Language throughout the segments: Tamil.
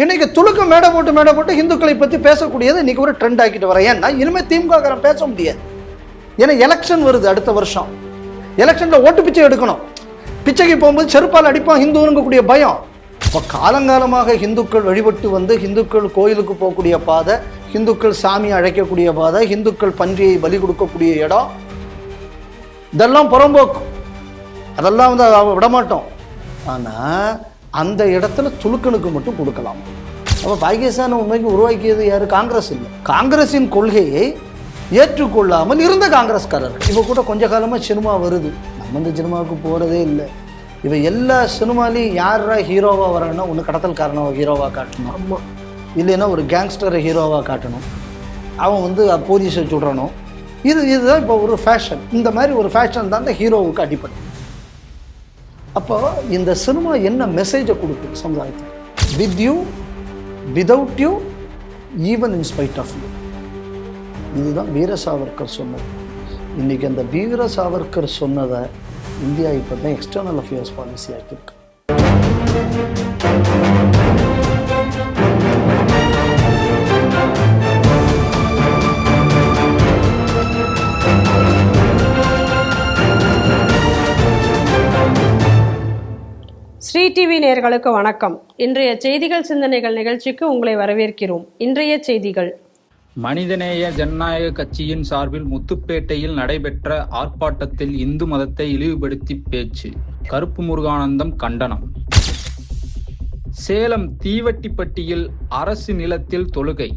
இன்னைக்கு துளுக்க மேடை போட்டு இந்துக்களை பற்றி பேசக்கூடியது இன்னைக்கு ஒரு ட்ரெண்ட் ஆக்கிட்டு வரேன். ஏன்னா இனிமேல் திமுக பேச முடியாது. ஏன்னா எலெக்ஷன் வருது அடுத்த வருஷம். எலெக்ஷனில் ஓட்டு பிச்சை எடுக்கணும். பிச்சைக்கு போகும்போது செருப்பால் அடிப்பான் ஹிந்துங்கக்கூடிய பயம். இப்போ காலங்காலமாக இந்துக்கள் வழிபட்டு வந்து ஹிந்துக்கள் கோயிலுக்கு போகக்கூடிய பாதை, ஹிந்துக்கள் சாமி அழைக்கக்கூடிய பாதை, ஹிந்துக்கள் பன்றியை பலி கொடுக்கக்கூடிய இடம், இதெல்லாம் புறம்போக்கு. அதெல்லாம் வந்து விடமாட்டோம். ஆனால் அந்த இடத்துல துலுக்கனுக்கு மட்டும் கொடுக்கலாம். அப்போ பாகிஸ்தான் உண்மைக்கு உருவாக்கியது யார்? காங்கிரஸ் இல்லை. காங்கிரஸின் கொள்கையை ஏற்றுக்கொள்ளாமல் இருந்த காங்கிரஸ்காரர்கள். இப்போ கூட கொஞ்ச காலமாக சினிமா வருது. நம்ம இந்த சினிமாவுக்கு போகிறதே இல்லை. இப்போ எல்லா சினிமாலையும் யாரா ஹீரோவாக வராங்கன்னா ஒன்று கடத்தல்காரனை ஹீரோவாக காட்டணும், ஆமாம், இல்லைன்னா ஒரு கேங்ஸ்டரை ஹீரோவாக காட்டணும், அவன் வந்து போலீஸை சுடணும். இதுதான் இப்போ ஒரு ஃபேஷன். இந்த மாதிரி ஒரு ஃபேஷன் தான் இந்த ஹீரோவுக்கு அடிப்படை. அப்போ இந்த சினிமா என்ன மெசேஜை கொடுக்குது சமுதாயத்தில்? With you, without you, even in spite of you. இதுதான் வீர சாவர்கர் சொன்னது. இன்றைக்கி அந்த வீர சாவர்கர் சொன்னதை இந்தியா இப்போ தான் எக்ஸ்டர்னல் அஃபேர்ஸ் பாலிசி ஆக்கியிருக்கு. ஸ்ரீ டிவி நேயர்களுக்கு வணக்கம். இன்றைய செய்திகள் சிந்தனைகள் நிகழ்ச்சிக்கு உங்களை வரவேற்கிறோம். இன்றைய செய்திகள்: மனிதநேய ஜனநாயக கட்சியின் சார்பில் முத்துப்பேட்டையில் நடைபெற்ற ஆர்ப்பாட்டத்தில் இந்து மதத்தை இழிவுபடுத்தி பேச்சு, கருப்பு முருகானந்தம் கண்டனம். சேலம் தீவட்டிப்பட்டியில் அரசு நிலத்தில் தொழுகை,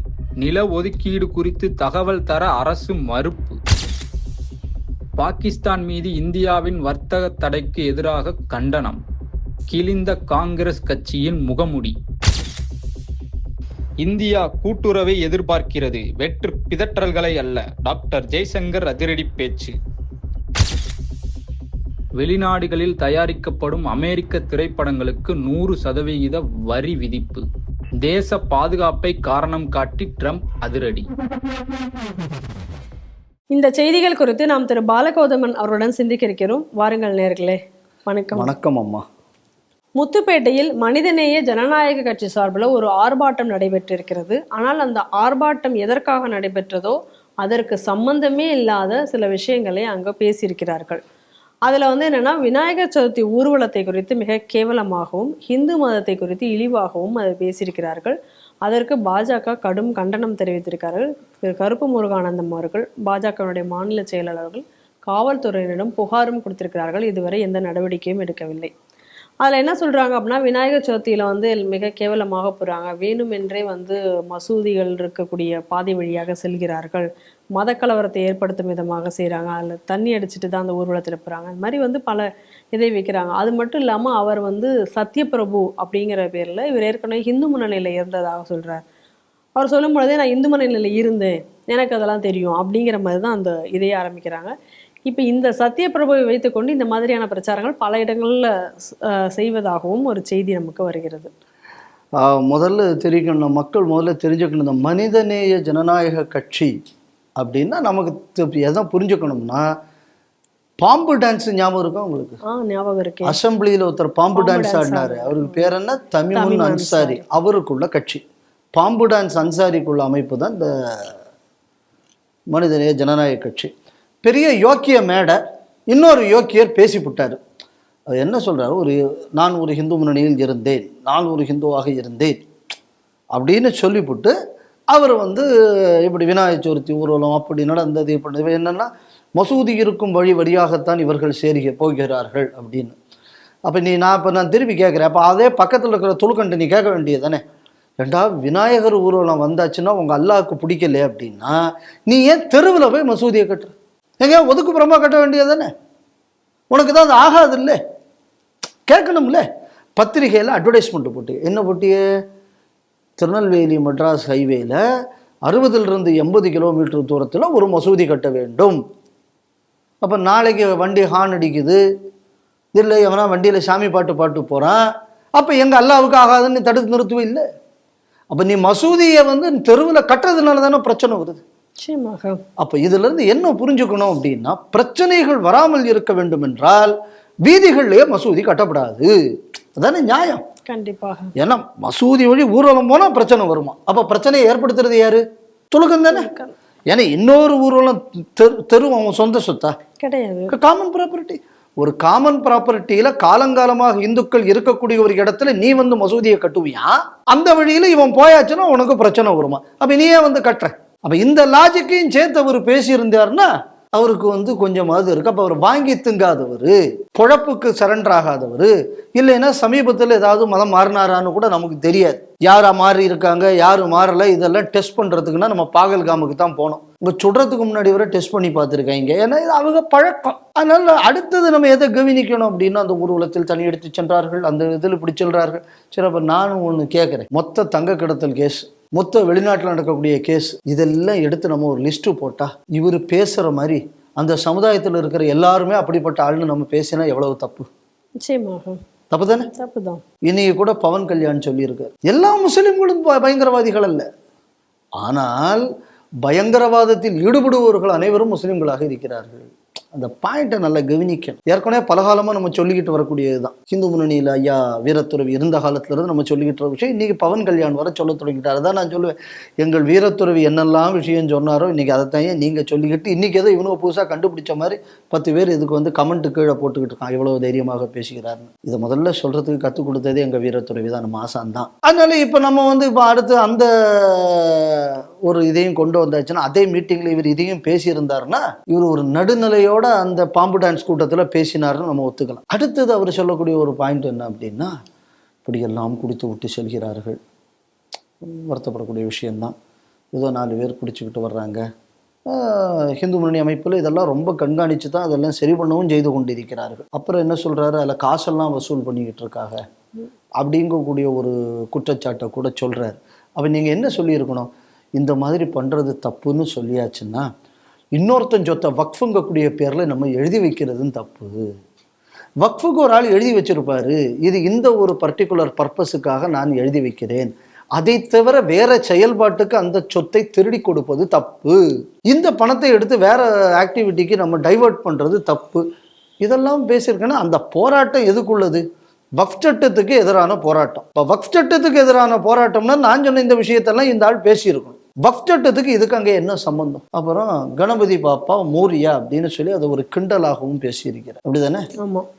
நில ஒதுக்கீடு குறித்து தகவல் தர அரசு மறுப்பு. பாகிஸ்தான் மீது இந்தியாவின் வர்த்தக தடைக்கு எதிராக கண்டனம், கிழிந்த காங்கிரஸ் கட்சியின் முகமுடி. இந்தியா கூட்டுறவை எதிர்பார்க்கிறது, வெற்று பிதற்றல்களை அல்ல, டாக்டர் ஜெய்சங்கர் அதிரடி பேச்சு. வெளிநாடுகளில் தயாரிக்கப்படும் அமெரிக்க திரைப்படங்களுக்கு 100% வரி விதிப்பு, தேச பாதுகாப்பை காரணம் காட்டி ட்ரம்ப் அதிரடி. இந்த செய்திகள் குறித்து நாம் திரு பாலகௌதமன் அவருடன் சிந்திக்க இருக்கிறோம். வாருங்கள் நேயர்களே. வணக்கம். வணக்கம் அம்மா. முத்துப்பேட்டையில் மனிதநேய ஜனநாயக கட்சி சார்பில் ஒரு ஆர்ப்பாட்டம் நடைபெற்றிருக்கிறது. ஆனால் அந்த ஆர்ப்பாட்டம் எதற்காக நடைபெற்றதோ அதற்கு சம்பந்தமே இல்லாத சில விஷயங்களை அங்கே பேசியிருக்கிறார்கள். அதில் வந்து என்னென்னா, விநாயகர் சதுர்த்தி ஊர்வலத்தை குறித்து மிக கேவலமாகவும் இந்து மதத்தை குறித்து இழிவாகவும் அதை பேசியிருக்கிறார்கள். அதற்கு பாஜக கடும் கண்டனம் தெரிவித்திருக்கிறார்கள். திரு கருப்பு முருகானந்தம் அவர்கள், பாஜகவுடைய மாநில செயலாளர்கள், காவல்துறையினரிடம் புகாரும் கொடுத்திருக்கிறார்கள். இதுவரை எந்த நடவடிக்கையும் எடுக்கவில்லை. அதில் என்ன சொல்கிறாங்க அப்படின்னா, விநாயகர் சதுர்த்தியில் வந்து மிக கேவலமாக போகிறாங்க, வேணுமென்றே வந்து மசூதிகள் இருக்கக்கூடிய பாதை வழியாக செல்கிறார்கள், மதக்கலவரத்தை ஏற்படுத்தும் விதமாக செய்கிறாங்க, அதில் தண்ணி அடிச்சுட்டு தான் அந்த ஊர்வலத்தில் போகிறாங்க, அந்த மாதிரி வந்து பல இதை வைக்கிறாங்க. அது மட்டும் இல்லாமல் அவர் வந்து சத்யபிரபு அப்படிங்கிற பேரில் இவர் ஏற்கனவே இந்து முன்னணியில் இருந்ததாக சொல்கிறார். அவர் சொல்லும் பொழுதே நான் இந்து முன்னணியில் இருந்தேன், எனக்கு அதெல்லாம் தெரியும் அப்படிங்கிற மாதிரி தான் அந்த இதையே ஆரம்பிக்கிறாங்க. இப்போ இந்த சத்யபிரபுவை வைத்துக்கொண்டு இந்த மாதிரியான பிரச்சாரங்கள் பல இடங்களில் செய்வதாகவும் ஒரு செய்தி நமக்கு வருகிறது. முதல்ல தெரிவிக்கணும், மக்கள் முதல்ல தெரிஞ்சுக்கணும், இந்த மனிதநேய ஜனநாயக கட்சி அப்படின்னா நமக்கு எதான் புரிஞ்சுக்கணும்னா, பாம்பு டான்ஸ் ஞாபகம் இருக்கும் உங்களுக்கு? ஞாபகம் இருக்கு. அசம்பிளியில் ஒருத்தர் பாம்பு டான்ஸ் ஆடினாரு. அவருக்கு பேர் என்ன? தமிமுன் அன்சாரி. அவருக்குள்ள கட்சி பாம்பு டான்ஸ் அன்சாரிக்குள்ள அமைப்பு தான் இந்த மனிதநேய ஜனநாயக கட்சி. பெரிய யோக்கிய மேடை. இன்னொரு யோக்கியர் பேசிவிட்டார். அது என்ன சொல்கிறார்? நான் ஒரு ஹிந்து முன்னணியில் இருந்தேன், நான் ஒரு ஹிந்துவாக இருந்தேன் அப்படின்னு சொல்லிவிட்டு அவர் வந்து இப்படி விநாயகர் சதுர்த்தி ஊர்வலம் அப்படி நடந்தது, இப்படி என்னென்னா மசூதி இருக்கும் வழியாகத்தான் இவர்கள் போகிறார்கள் அப்படின்னு. அப்போ நான் திருப்பி கேட்குறேன், அப்போ அதே பக்கத்தில் இருக்கிற துளுக்கண்டு நீ கேட்க வேண்டியது தானே? ரெண்டாவது, விநாயகர் ஊர்வலம் வந்தாச்சுன்னா உங்கள் அல்லாவுக்கு பிடிக்கல அப்படின்னா நீ ஏன் தெருவில் போய் மசூதியை கட்டுற? எங்கேயா ஒதுக்குப்புறமா கட்ட வேண்டியது தானே? உனக்கு தான் அது ஆகாது இல்லை, கேட்கணும்ல. பத்திரிகையில் அட்வர்டைஸ்மெண்ட் போட்டு என்ன போட்டியே? திருநெல்வேலி மெட்ராஸ் ஹைவேயில் 60 to 80 கிலோமீட்டர் தூரத்தில் ஒரு மசூதி கட்ட வேண்டும். அப்போ நாளைக்கு வண்டி ஹார்ன் அடிக்குது, இல்லை எவனா வண்டியில் சாமி பாட்டு போகிறான், அப்போ எங்கள் அல்லாவுக்கு ஆகாதுன்னு தடுத்து நிறுத்துவே இல்லை. அப்போ நீ மசூதியை வந்து தெருவில் கட்டுறதுனால தானே பிரச்சனை வருது. அப்போ இதுல இருந்து என்ன புரிஞ்சுக்கணும் அப்படின்னா, பிரச்சனைகள் வராமல் இருக்க வேண்டும் என்றால் வீதிகளிலேயே மசூதி கட்டப்படாது. அதானே நியாயம். கண்டிப்பாக. ஏன்னா மசூதி வழி ஊர்வலம் போனால் பிரச்சனை வருமா? அப்போ பிரச்சனையை ஏற்படுத்துறது யாரு? துலுக்கம் தானே. ஏன்னா இன்னொரு ஊர்வலம் தெரு அவன் சொந்த சொத்தா கிடையாது, காமன் ப்ராப்பர்ட்டி. ஒரு காமன் ப்ராப்பர்ட்டியில காலங்காலமாக இந்துக்கள் இருக்கக்கூடிய ஒரு இடத்துல நீ வந்து மசூதியை கட்டுவியா? அந்த வழியில இவன் போயாச்சுன்னா உனக்கு பிரச்சனை வருமா? அப்ப நீயே வந்து கட்டுற. அப்ப இந்த லாஜிக்கையும் சேர்த்து அவர் பேசியிருந்தாருன்னா அவருக்கு வந்து கொஞ்சமாவது இருக்கு. அப்ப அவர் வாங்கி திங்காதவர், பொழப்புக்கு சரண்டர் ஆகாதவர், இல்லைன்னா சமீபத்தில் ஏதாவது மதம் மாறினாரான்னு கூட நமக்கு தெரியாது. யாரா மாறி இருக்காங்க, யாரு மாறல, இதெல்லாம் டெஸ்ட் பண்றதுக்குன்னா நம்ம பாகல்காமுக்கு தான் போனோம். இப்போ சுடுறதுக்கு முன்னாடி வரை டெஸ்ட் பண்ணி பார்த்துருக்காங்க. ஏன்னா இது அவங்க பழக்கம். அதனால அடுத்தது நம்ம எதை கவனிக்கணும் அப்படின்னா, அந்த ஊர்வலத்தில் தனி எடுத்து சென்றார்கள், அந்த இதில் இப்படி செல்றார்கள். சரி, அப்போ நானும் ஒன்று கேட்குறேன். மொத்த தங்க கடத்தல் கேஸ், மொத்த வெளிநாட்டில் நடக்கக்கூடிய கேஸ், இதெல்லாம் எடுத்து நம்ம ஒரு லிஸ்ட்டு போட்டால் இவர் பேசுகிற மாதிரி அந்த சமுதாயத்தில் இருக்கிற எல்லாருமே அப்படிப்பட்ட ஆள்னு நம்ம பேசினா எவ்வளவு தப்பு? நிச்சயமாக தப்பு தானே? தப்பு தான். இன்னைக்கு கூட பவன் கல்யாண் சொல்லியிருக்காரு, எல்லா முஸ்லிம்களும் பயங்கரவாதிகள் அல்ல, ஆனால் பயங்கரவாதத்தில் ஈடுபடுபவர்கள் அனைவரும் முஸ்லிம்களாக இருக்கிறார்கள். அந்த பாயிண்ட்டை நல்லா கவனிக்கணும். ஏற்கனவே பலகாலமாக நம்ம சொல்லிக்கிட்டு வரக்கூடியது தான். ஹிந்து முன்னணியில் ஐயா வீரத்துறவி இருந்த காலத்திலிருந்து நம்ம சொல்லிக்கிட்டு வர விஷயம் இன்னைக்கு பவன் கல்யாண் வர சொல்ல தொடங்கிட்டார். தான் நான் சொல்லுவேன், எங்கள் வீரத்துறவி என்னெல்லாம் விஷயம் சொன்னாரோ இன்னைக்கு அதைத்தான் நீங்கள் சொல்லிக்கிட்டு, இன்னைக்கு ஏதோ இவனுக்கு புதுசாக கண்டுபிடிச்ச மாதிரி 10 பேர் இதுக்கு வந்து கமெண்ட் கீழே போட்டுக்கிட்டு இருக்கான், இவ்வளவு தைரியமாக பேசுகிறாருன்னு. இதை முதல்ல சொல்றதுக்கு கற்றுக் கொடுத்ததே எங்கள் வீரத்துறவி தான், நம்ம ஆசான் தான். அதனால இப்போ நம்ம வந்து இப்போ அடுத்து அந்த ஒரு இதையும் கொண்டு வந்தாச்சுன்னா, அதே மீட்டிங்கில் இவர் இதையும் பேசியிருந்தாருன்னா இவர் ஒரு நடுநிலையோட அந்த பாம்பு டான்ஸ் கூட்டத்தில் பேசினாருன்னு நம்ம ஒத்துக்கலாம். அடுத்தது அவர் சொல்லக்கூடிய ஒரு பாயிண்ட் என்ன அப்படின்னா, இப்படியெல்லாம் குடித்து விட்டு செல்கிறார்கள். வருத்தப்படக்கூடிய விஷயம்தான். ஏதோ 4 பேர் குடிச்சுக்கிட்டு வர்றாங்க. ஹிந்து முன்னணி அமைப்பில் இதெல்லாம் ரொம்ப கண்காணித்து தான் அதெல்லாம் சரி பண்ணவும் செய்து கொண்டிருக்கிறார்கள். அப்புறம் என்ன சொல்கிறாரு, அதில் காசெல்லாம் வசூல் பண்ணிக்கிட்டு இருக்காங்க அப்படிங்கக்கூடிய ஒரு குற்றச்சாட்டை கூட சொல்கிறார். அப்போ நீங்கள் என்ன சொல்லியிருக்கணும், இந்த மாதிரி பண்ணுறது தப்புன்னு சொல்லியாச்சுன்னா இன்னொருத்தன் சொத்தை வக்ஃபுங்கக்கூடிய பேரில் நம்ம எழுதி வைக்கிறதுன்னு தப்பு. வக்ஃபுக்கு ஒரு ஆள் எழுதி வச்சிருப்பாரு, இது இந்த ஒரு பர்டிகுலர் பர்பஸுக்காக நான் எழுதி வைக்கிறேன், அதை தவிர வேற செயல்பாட்டுக்கு அந்த சொத்தை திருடி கொடுப்பது தப்பு, இந்த பணத்தை எடுத்து வேற ஆக்டிவிட்டிக்கு நம்ம டைவர்ட் பண்ணுறது தப்பு. இதெல்லாம் பேசியிருக்கேன்னா அந்த போராட்டம் எதுக்குள்ளது? வக்ஃப் சட்டத்துக்கு எதிரான போராட்டம். இப்போ வக்ஃப் சட்டத்துக்கு எதிரான போராட்டம்னா நான் சொன்ன இந்த விஷயத்தெல்லாம் இந்த ஆள் பேசியிருக்கணும். வக்ஃப் சட்டத்துக்கு இதுக்கு அங்கே என்ன சம்பந்தம்? அப்புறம் கணபதி பாப்பா மோரியா அப்படின்னு சொல்லி அதை ஒரு கிண்டலாகவும் பேசியிருக்கிறார். அப்படிதானே? ஆமாம்.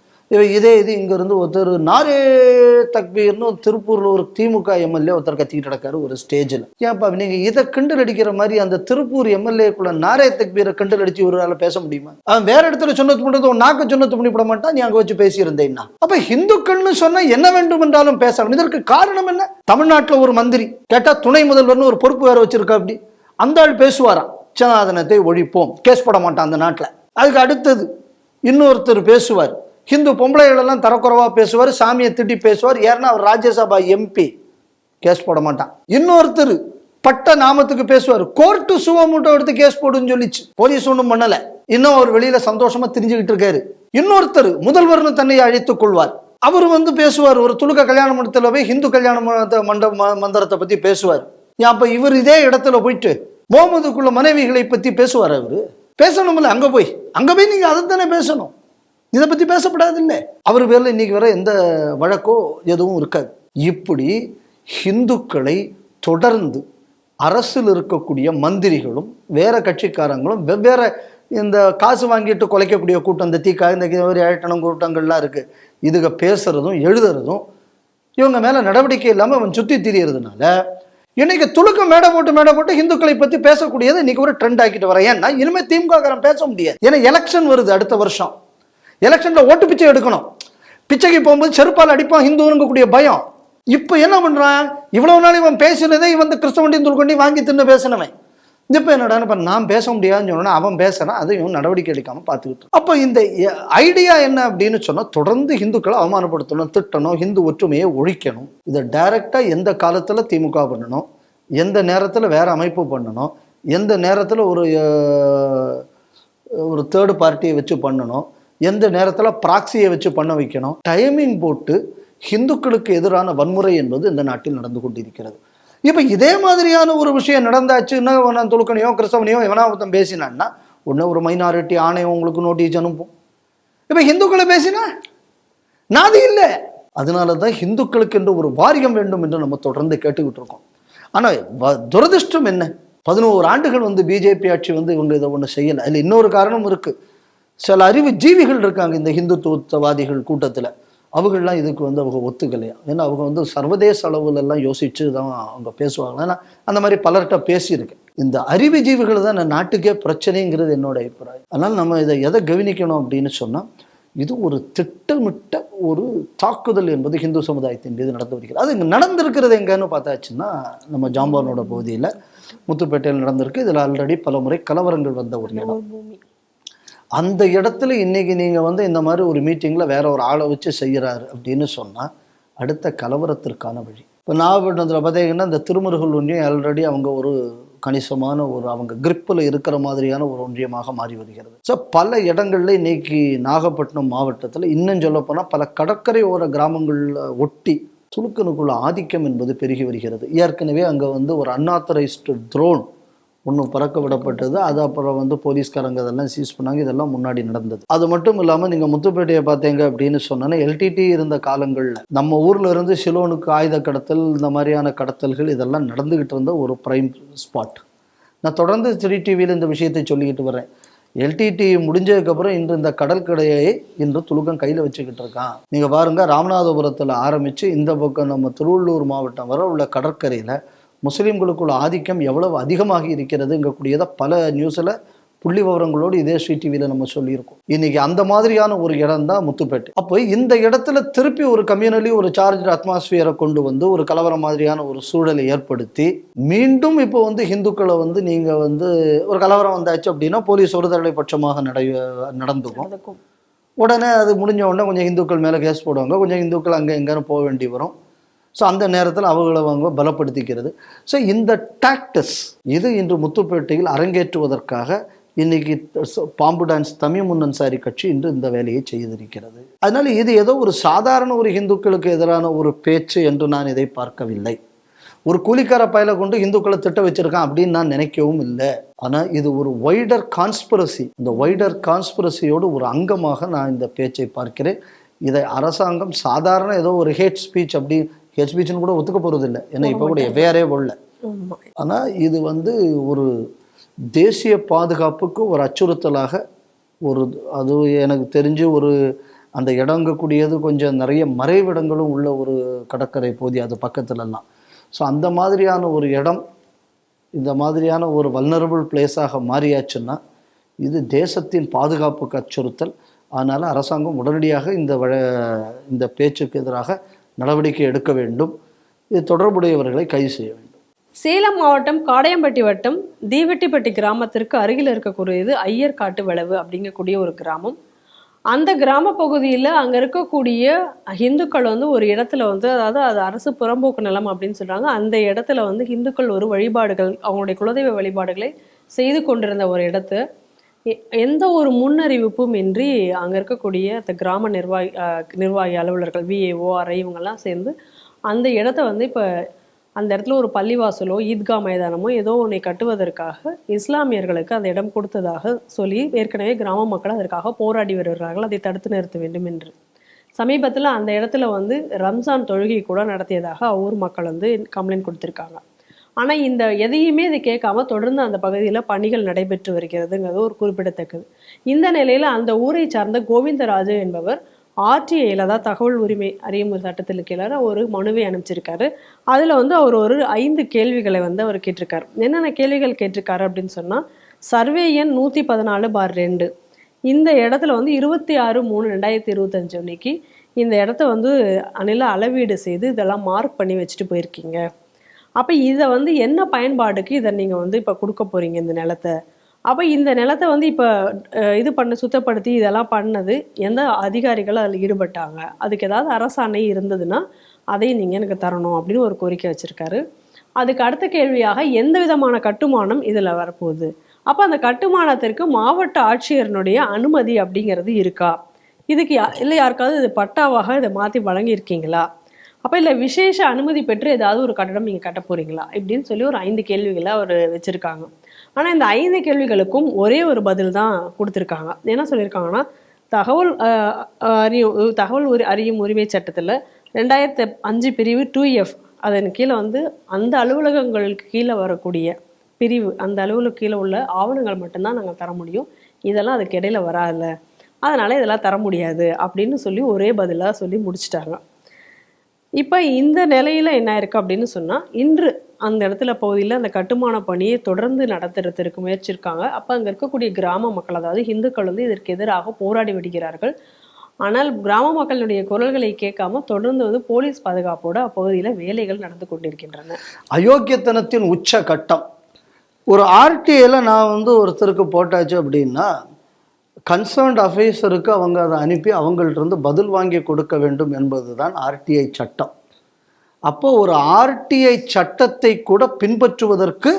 இதே இது இங்கேருந்து ஒருத்தர் நாரே தக்பீர்னு திருப்பூரில் ஒரு திமுக எம்எல்ஏ ஒருத்தர் கத்திக்கிட்டு கிடக்காரு ஒரு ஸ்டேஜில். ஏன்ப்பா நீங்கள் இதை கிண்டல் அடிக்கிற மாதிரி அந்த திருப்பூர் எம்எல்ஏக்குள்ள நாரே தக்பீரை கிண்டல் அடிச்சு ஒரு பேச முடியுமா? அவன் வேற இடத்துல சொன்னது பண்ணுறது ஒரு நாக்கு சொன்னது பண்ணிவிட மாட்டான், நீ அங்கே வச்சு பேசியிருந்தேன்னா. அப்போ ஹிந்துக்கள்னு சொன்னால் என்ன வேண்டும் என்றாலும் பேசலாம். இதற்கு காரணம் என்ன? தமிழ்நாட்டில் ஒரு மந்திரி கேட்டால் துணை முதல்வர்னு ஒரு பொறுப்பு வேற வச்சிருக்கா, அப்படி அந்த ஆள் பேசுவாராம், சனாதனத்தை ஒழிப்போம், கேஸ் போட மாட்டான் அந்த நாட்டில். அதுக்கு அடுத்தது இன்னொருத்தர் பேசுவார், ஹிந்து பொம்பளைகளெல்லாம் தரக்குறைவாக பேசுவார், சாமியை திட்டி பேசுவார், ஏன்னா அவர் ராஜ்யசபா எம்பி, கேஸ் போட மாட்டான். இன்னொருத்தர் பட்ட நாமத்துக்கு பேசுவார், கோர்ட்டு சுவமூட்டை எடுத்து கேஸ் போடுன்னு சொல்லிச்சு, போலீஸ் ஒன்றும் பண்ணலை, இன்னும் அவர் வெளியில சந்தோஷமா தெரிஞ்சுக்கிட்டு இருக்காரு. இன்னொருத்தர் முதல்வர்னு தன்னை அழைத்துக் கொள்வார், அவர் வந்து பேசுவார், ஒரு துலுக்க கல்யாண மண்டபத்தில் போய் ஹிந்து கல்யாண மந்திரத்தை பத்தி பேசுவார். அப்ப இவர் இதே இடத்துல போயிட்டு முகமதுக்குள்ள மனைவிகளை பத்தி பேசுவார். அவரு பேசணும்ல, அங்க போய் நீங்க அதைத்தானே பேசணும், இதை பத்தி பேசப்படாது இல்லை. அவர் பேர்ல இன்னைக்கு வர எந்த வழக்கோ எதுவும் இருக்காது. இப்படி ஹிந்துக்களை தொடர்ந்து அரசில் இருக்கக்கூடிய மந்திரிகளும் வேற கட்சிக்காரங்களும் வெவ்வேறு இந்த காசு வாங்கிட்டு குலைக்கக்கூடிய கூட்டம், இந்த தீக்கா இந்த மாதிரி ஏழட்டணம் கூட்டங்கள்லாம் இருக்கு, இதுக பேசுறதும் எழுதுறதும் இவங்க மேல நடவடிக்கை இல்லாமல் அவன் சுத்தி திரியறதுனால இன்னைக்கு துலுக்க மேடை போட்டு ஹிந்துக்களை பத்தி பேசக்கூடியது இன்னைக்கு ஒரு ட்ரெண்ட் ஆக்கிட்டு வரேன். ஏன்னா இனிமே திமுக பேச முடியாது. ஏன்னா எலெக்ஷன் வருது அடுத்த வருஷம், எலெக்ஷன்ல ஓட்டு பிச்சை எடுக்கணும், பிச்சைக்கு போகும்போது செருப்பால் அடிப்பான் ஹிந்துங்கக்கூடிய பயம். இப்போ என்ன பண்றான், இவ்வளவு நாள் இவன் பேசினதே இவன் கிறிஸ்தவண்டி துல்கண்டி வாங்கி தின்னு பேசினவன், இப்போ என்னடான்னு இப்போ நான் பேச முடியாதுன்னு சொன்னா அவன் பேசுறான், அதையும் நடவடிக்கை எடுக்காம பார்த்துக்கிட்டு. அப்போ இந்த ஐடியா என்ன அப்படின்னு சொன்னா, தொடர்ந்து ஹிந்துக்களை அவமானப்படுத்தணும், திட்டணும், ஹிந்து ஒற்றுமையை ஒழிக்கணும். இதை டைரக்டா எந்த காலத்துல திமுக பண்ணணும், எந்த நேரத்துல வேற அமைப்பு பண்ணணும், எந்த நேரத்துல ஒரு தேர்டு பார்ட்டியை வச்சு பண்ணணும், எந்த நேரத்தில் ப்ராக்சியை வச்சு பண்ண வைக்கணும், டைமிங் போட்டு ஹிந்துக்களுக்கு எதிரான வன்முறை என்பது இந்த நாட்டில் நடந்து கொண்டிருக்கிறது. இப்போ இதே மாதிரியான ஒரு விஷயம் நடந்தாச்சுன்னா, நான் துலுக்கனையோ கிறிஸ்தவனையோ எவனாவத்தம் பேசினான்னா உடனே ஒரு மைனாரிட்டி ஆணையம் உங்களுக்கு நோட்டீஸ் அனுப்பும். இப்போ ஹிந்துக்களை பேசினா நாதி இல்லை. அதனால தான் இந்துக்களுக்கு என்று ஒரு வாரியம் வேண்டும் என்று நம்ம தொடர்ந்து கேட்டுக்கிட்டு இருக்கோம். ஆனால் துரதிர்ஷ்டம் என்ன, 11 ஆண்டுகள் வந்து பிஜேபி ஆட்சி வந்து இவங்க இதை ஒன்று செய்யலை. அதில் இன்னொரு காரணம் இருக்குது. சில அறிவு ஜீவிகள் இருக்காங்க இந்த ஹிந்துத்துவவாதிகள் கூட்டத்தில், அவங்களாம் இதுக்கு வந்து அவங்க ஒத்துக்கலையா. ஏன்னா அவங்க வந்து சர்வதேச அளவுலெல்லாம் யோசித்து தான் அவங்க பேசுவாங்க. ஏன்னா அந்த மாதிரி பலர்கிட்ட பேசியிருக்கேன். இந்த அறிவுஜீவிகள் தான் நாட்டுக்கே பிரச்சனைங்கிறது என்னோட அபிப்பிராயம். அதனால் நம்ம இதை எதை கவனிக்கணும் அப்படின்னு சொன்னால், இது ஒரு திட்டமிட்ட ஒரு தாக்குதல் என்பது ஹிந்து சமுதாயத்தின் மீது நடந்து வருகிறது. அது இங்கே நடந்திருக்கிறது எங்கன்னு பார்த்தாச்சுன்னா, நம்ம ஜாம்பானோட பகுதியில் முத்துப்பேட்டையில் நடந்திருக்கு. இதில் ஆல்ரெடி பல முறை கலவரங்கள் வந்த ஒரு இடம். அந்த இடத்துல இன்னைக்கு நீங்கள் வந்து இந்த மாதிரி ஒரு மீட்டிங்கில் வேற ஒரு ஆளை வச்சு செய்கிறாரு அப்படின்னு சொன்னால், அடுத்த கலவரத்திற்கான வழி. இப்போ நாகப்பட்டினத்தில் பார்த்தீங்கன்னா இந்த திருமுருகல் ஒன்றியம் ஆல்ரெடி அவங்க ஒரு கணிசமான ஒரு அவங்க கிரிப்பில் இருக்கிற மாதிரியான ஒரு ஒன்றியமாக மாறி வருகிறது. ஸோ பல இடங்களில் இன்னைக்கு நாகப்பட்டினம் மாவட்டத்தில் இன்னும் சொல்லப்போனால் பல கடற்கரை ஓர கிராமங்களில் ஒட்டி துலுக்கனுக்குள்ள ஆதிக்கம் என்பது பெருகி வருகிறது. ஏற்கனவே அங்கே வந்து ஒரு அன்ஆத்தரைஸ்டு ட்ரோன் ஒன்று பறக்க விடப்பட்டது. அது அப்புறம் வந்து போலீஸ்காரங்க அதெல்லாம் சீஸ் பண்ணாங்க. இதெல்லாம் முன்னாடி நடந்தது. அது மட்டும் இல்லாமல் நீங்கள் முத்துப்பேட்டையை பார்த்தீங்க அப்படின்னு சொன்னோன்னா, எல்டிடி இருந்த காலங்களில் நம்ம ஊரில் இருந்து சிலோனுக்கு ஆயுத கடத்தல், இந்த மாதிரியான கடத்தல்கள் இதெல்லாம் நடந்துக்கிட்டு இருந்த ஒரு பிரைம் ஸ்பாட். நான் தொடர்ந்து 3 டிவியில் இந்த விஷயத்தை சொல்லிக்கிட்டு வரேன். எல்டிடி முடிஞ்சதுக்கப்புறம் இன்று இந்த கடற்கரையை இன்று துலுக்கம் கையில் வச்சுக்கிட்டு இருக்கான். நீங்கள் பாருங்கள், ராமநாதபுரத்தில் ஆரம்பித்து இந்த பக்கம் நம்ம திருவள்ளூர் மாவட்டம் வர உள்ள கடற்கரையில் முஸ்லீம்களுக்குள்ள ஆதிக்கம் எவ்வளவு அதிகமாக இருக்கிறதுங்கக்கூடியதை பல நியூஸில் புள்ளி விவரங்களோடு இதே டிவியில் நம்ம சொல்லியிருக்கோம். இன்னைக்கு அந்த மாதிரியான ஒரு இடம் தான் முத்துப்பேட்டை. அப்போ இந்த இடத்துல திருப்பி ஒரு கம்யூனலி ஒரு சார்ஜ் அட்மாஸ்பியரை கொண்டு வந்து ஒரு கலவரம் மாதிரியான ஒரு சூழலை ஏற்படுத்தி மீண்டும் இப்போ வந்து ஹிந்துக்களை வந்து நீங்கள் வந்து ஒரு கலவரம் வந்தாச்சு அப்படின்னா போலீஸ் ஒரு தலைப்பட்சமாக நடந்துக்கும். உடனே அது முடிஞ்ச உடனே கொஞ்சம் ஹிந்துக்கள் மேலே கேஸ் போடுவாங்க, கொஞ்சம் ஹிந்துக்கள் அங்கே எங்கேன்னு போக வேண்டி வரும். ஸோ அந்த நேரத்தில் அவங்களை அவங்க பலப்படுத்திக்கிறது. ஸோ இந்த டாக்டிஸ் இது இன்று முத்துப்பேட்டையில் அரங்கேற்றுவதற்காக இன்னைக்கு பாம்பு டான்ஸ் தமிமுன் அன்சாரி கட்சி இன்று இந்த வேலையை செய்திருக்கிறது. அதனால இது ஏதோ ஒரு சாதாரண ஒரு இந்துக்களுக்கு எதிரான ஒரு பேச்சு என்று நான் இதை பார்க்கவில்லை. ஒரு கூலிக்கார பயலை கொண்டு இந்துக்களை திட்ட வச்சிருக்கான் அப்படின்னு நான் நினைக்கவும் இல்லை. ஆனால் இது ஒரு வைடர் கான்ஸ்பிரசி. இந்த வைடர் கான்ஸ்பிரசியோடு ஒரு அங்கமாக நான் இந்த பேச்சை பார்க்கிறேன். இதை அரசாங்கம் சாதாரண ஏதோ ஒரு ஹேட் ஸ்பீச் அப்படி ஹேட் ஸ்பீச்னு கூட ஒத்துக்க போகிறது இல்லை. ஏன்னா இப்போ கூட எஃப்ஐஆரே போடல. ஆனால் இது வந்து ஒரு தேசிய பாதுகாப்புக்கு ஒரு அச்சுறுத்தலாக ஒரு அது எனக்கு தெரிஞ்சு ஒரு அந்த இடங்கக்கூடியது கொஞ்சம் நிறைய மறைவிடங்களும் உள்ள ஒரு கடற்கரை பகுதி அது பக்கத்துலலாம். ஸோ அந்த மாதிரியான ஒரு இடம் இந்த மாதிரியான ஒரு வல்னரபிள் பிளேஸாக மாறியாச்சுன்னா இது தேசத்தின் பாதுகாப்புக்கு அச்சுறுத்தல். அதனால் அரசாங்கம் உடனடியாக இந்த பேச்சுக்கு எதிராக நடவடிக்கை எடுக்க வேண்டும். இது தொடர்புடையவர்களை கைது செய்ய வேண்டும். சேலம் மாவட்டம் காடையம்பட்டி வட்டம் தீவெட்டிப்பட்டி கிராமத்திற்கு அருகில் இருக்கக்கூடியது ஐயர்காட்டு விளவு அப்படிங்கக்கூடிய ஒரு கிராமம். அந்த கிராம பகுதியில் அங்கே இருக்கக்கூடிய ஹிந்துக்கள் வந்து ஒரு இடத்துல வந்து, அதாவது அது அரசு புறம்போக்கு நிலம் அப்படின்னு சொல்கிறாங்க, அந்த இடத்துல வந்து ஹிந்துக்கள் ஒரு வழிபாடுகள் அவங்களுடைய குலதெய்வ வழிபாடுகளை செய்து கொண்டிருந்த ஒரு இடத்த எந்த ஒரு முன்னறிவிப்பும் இன்றி அங்கே இருக்கக்கூடிய அந்த கிராம நிர்வாகி அலுவலர்கள் விஏஓ ஆர்ஐ இவங்கெல்லாம் சேர்ந்து அந்த இடத்த வந்து இப்போ அந்த இடத்துல ஒரு பள்ளிவாசலோ ஈத்கா மைதானமோ ஏதோ ஒன்றை கட்டுவதற்காக இஸ்லாமியர்களுக்கு அந்த இடம் கொடுத்ததாக சொல்லி ஏற்கனவே கிராம மக்கள் அதற்காக போராடி வருகிறார்கள், அதை தடுத்து நிறுத்த வேண்டும் என்று. சமீபத்தில் அந்த இடத்துல வந்து ரம்ஜான் தொழுகை கூட நடத்தியதாக ஊர் மக்கள் வந்து கம்ப்ளைண்ட் கொடுத்துருக்காங்க. ஆனால் இந்த எதையுமே இதை கேட்காம தொடர்ந்து அந்த பகுதியில் பணிகள் நடைபெற்று வருகிறதுங்கிறது ஒரு குறிப்பிடத்தக்கது. இந்த நிலையில் அந்த ஊரை சார்ந்த கோவிந்தராஜு என்பவர் ஆர்டிஐயில், அதாவது தகவல் உரிமை அறியும் சட்டத்தில் கீழே ஒரு மனுவை அனுப்பிச்சிருக்காரு. அதில் வந்து அவர் ஒரு 5 கேள்விகளை வந்து அவர் கேட்டிருக்காரு. என்னென்ன கேள்விகள் கேட்டிருக்காரு அப்படின்னு சொன்னால், சர்வே எண் 114/2 இந்த இடத்துல வந்து 26/3/2025 அன்னைக்கு இந்த இடத்த வந்து நில அளவீடு செய்து இதெல்லாம் மார்க் பண்ணி வச்சுட்டு போயிருக்கீங்க. அப்போ இதை வந்து என்ன பயன்பாடுக்கு இதை நீங்கள் வந்து இப்போ கொடுக்க போகிறீங்க இந்த நிலத்தை? அப்போ இந்த நிலத்தை வந்து இப்போ இது பண்ண சுத்தப்படுத்தி இதெல்லாம் பண்ணது எந்த அதிகாரிகள் அதில் ஈடுபட்டாங்க? அதுக்கு ஏதாவது அரசாணை இருந்ததுன்னா அதை நீங்கள் எனக்கு தரணும் அப்படின்னு ஒரு கோரிக்கை வச்சுருக்காரு. அதுக்கு அடுத்த கேள்வியாக எந்த விதமான கட்டுமானம் இதில் வரப்போகுது? அப்போ அந்த கட்டுமானத்திற்கு மாவட்ட ஆட்சியரினுடைய அனுமதி அப்படிங்கிறது இருக்கா? இதுக்கு இல்லை யாருக்காவது இது பட்டாவாக இதை மாற்றி வழங்கியிருக்கீங்களா? அப்போ இல்லை விசேஷ அனுமதி பெற்று ஏதாவது ஒரு கட்டடம் நீங்கள் கட்ட போகிறீங்களா இப்படின்னு சொல்லி ஒரு 5 கேள்விகளை அவர் வச்சுருக்காங்க. ஆனால் இந்த 5 கேள்விகளுக்கும் ஒரே ஒரு பதில் தான் கொடுத்துருக்காங்க. என்ன சொல்லியிருக்காங்கன்னா, தகவல் அறியும் உரிமை சட்டத்தில் 2005 பிரிவு 2F அதன் கீழே வந்து அந்த அலுவலகங்களுக்கு கீழே வரக்கூடிய பிரிவு, அந்த அலுவலக கீழே உள்ள ஆவணங்கள் மட்டும்தான் நாங்கள் தர முடியும், இதெல்லாம் அதுக்கு இடையில வராதுல்ல, அதனால இதெல்லாம் தர முடியாது அப்படின்னு சொல்லி ஒரே பதிலாக சொல்லி முடிச்சிட்டாங்க. இப்போ இந்த நிலையில் என்ன இருக்குது அப்படின்னு சொன்னால், இன்று அந்த இடத்துல பகுதியில் அந்த கட்டுமான பணியை தொடர்ந்து நடத்துறதுக்கு முயற்சிருக்காங்க. அப்போ அங்கே இருக்கக்கூடிய கிராம மக்கள், அதாவது இந்துக்கள் வந்து இதற்கு எதிராக போராடி விடுகிறார்கள். ஆனால் கிராம மக்களுடைய குரல்களை கேட்காம தொடர்ந்து வந்து போலீஸ் பாதுகாப்போட அப்பகுதியில் வேலைகள் நடந்து கொண்டிருக்கின்றன. அயோக்கியத்தனத்தின் உச்ச கட்டம். ஒரு ஆர்டிஐல நான் வந்து ஒருத்தருக்கு போட்டாச்சு அப்படின்னா கன்சர்ன்ட் அஃபீஸருக்கு அவங்க அதை அனுப்பி அவங்கள்ட்ட பதில் வாங்கி கொடுக்க வேண்டும் என்பது தான் ஆர்டிஐ சட்டம். அப்போ ஒரு ஆர்டிஐ சட்டத்தை கூட பின்பற்றுவதற்கு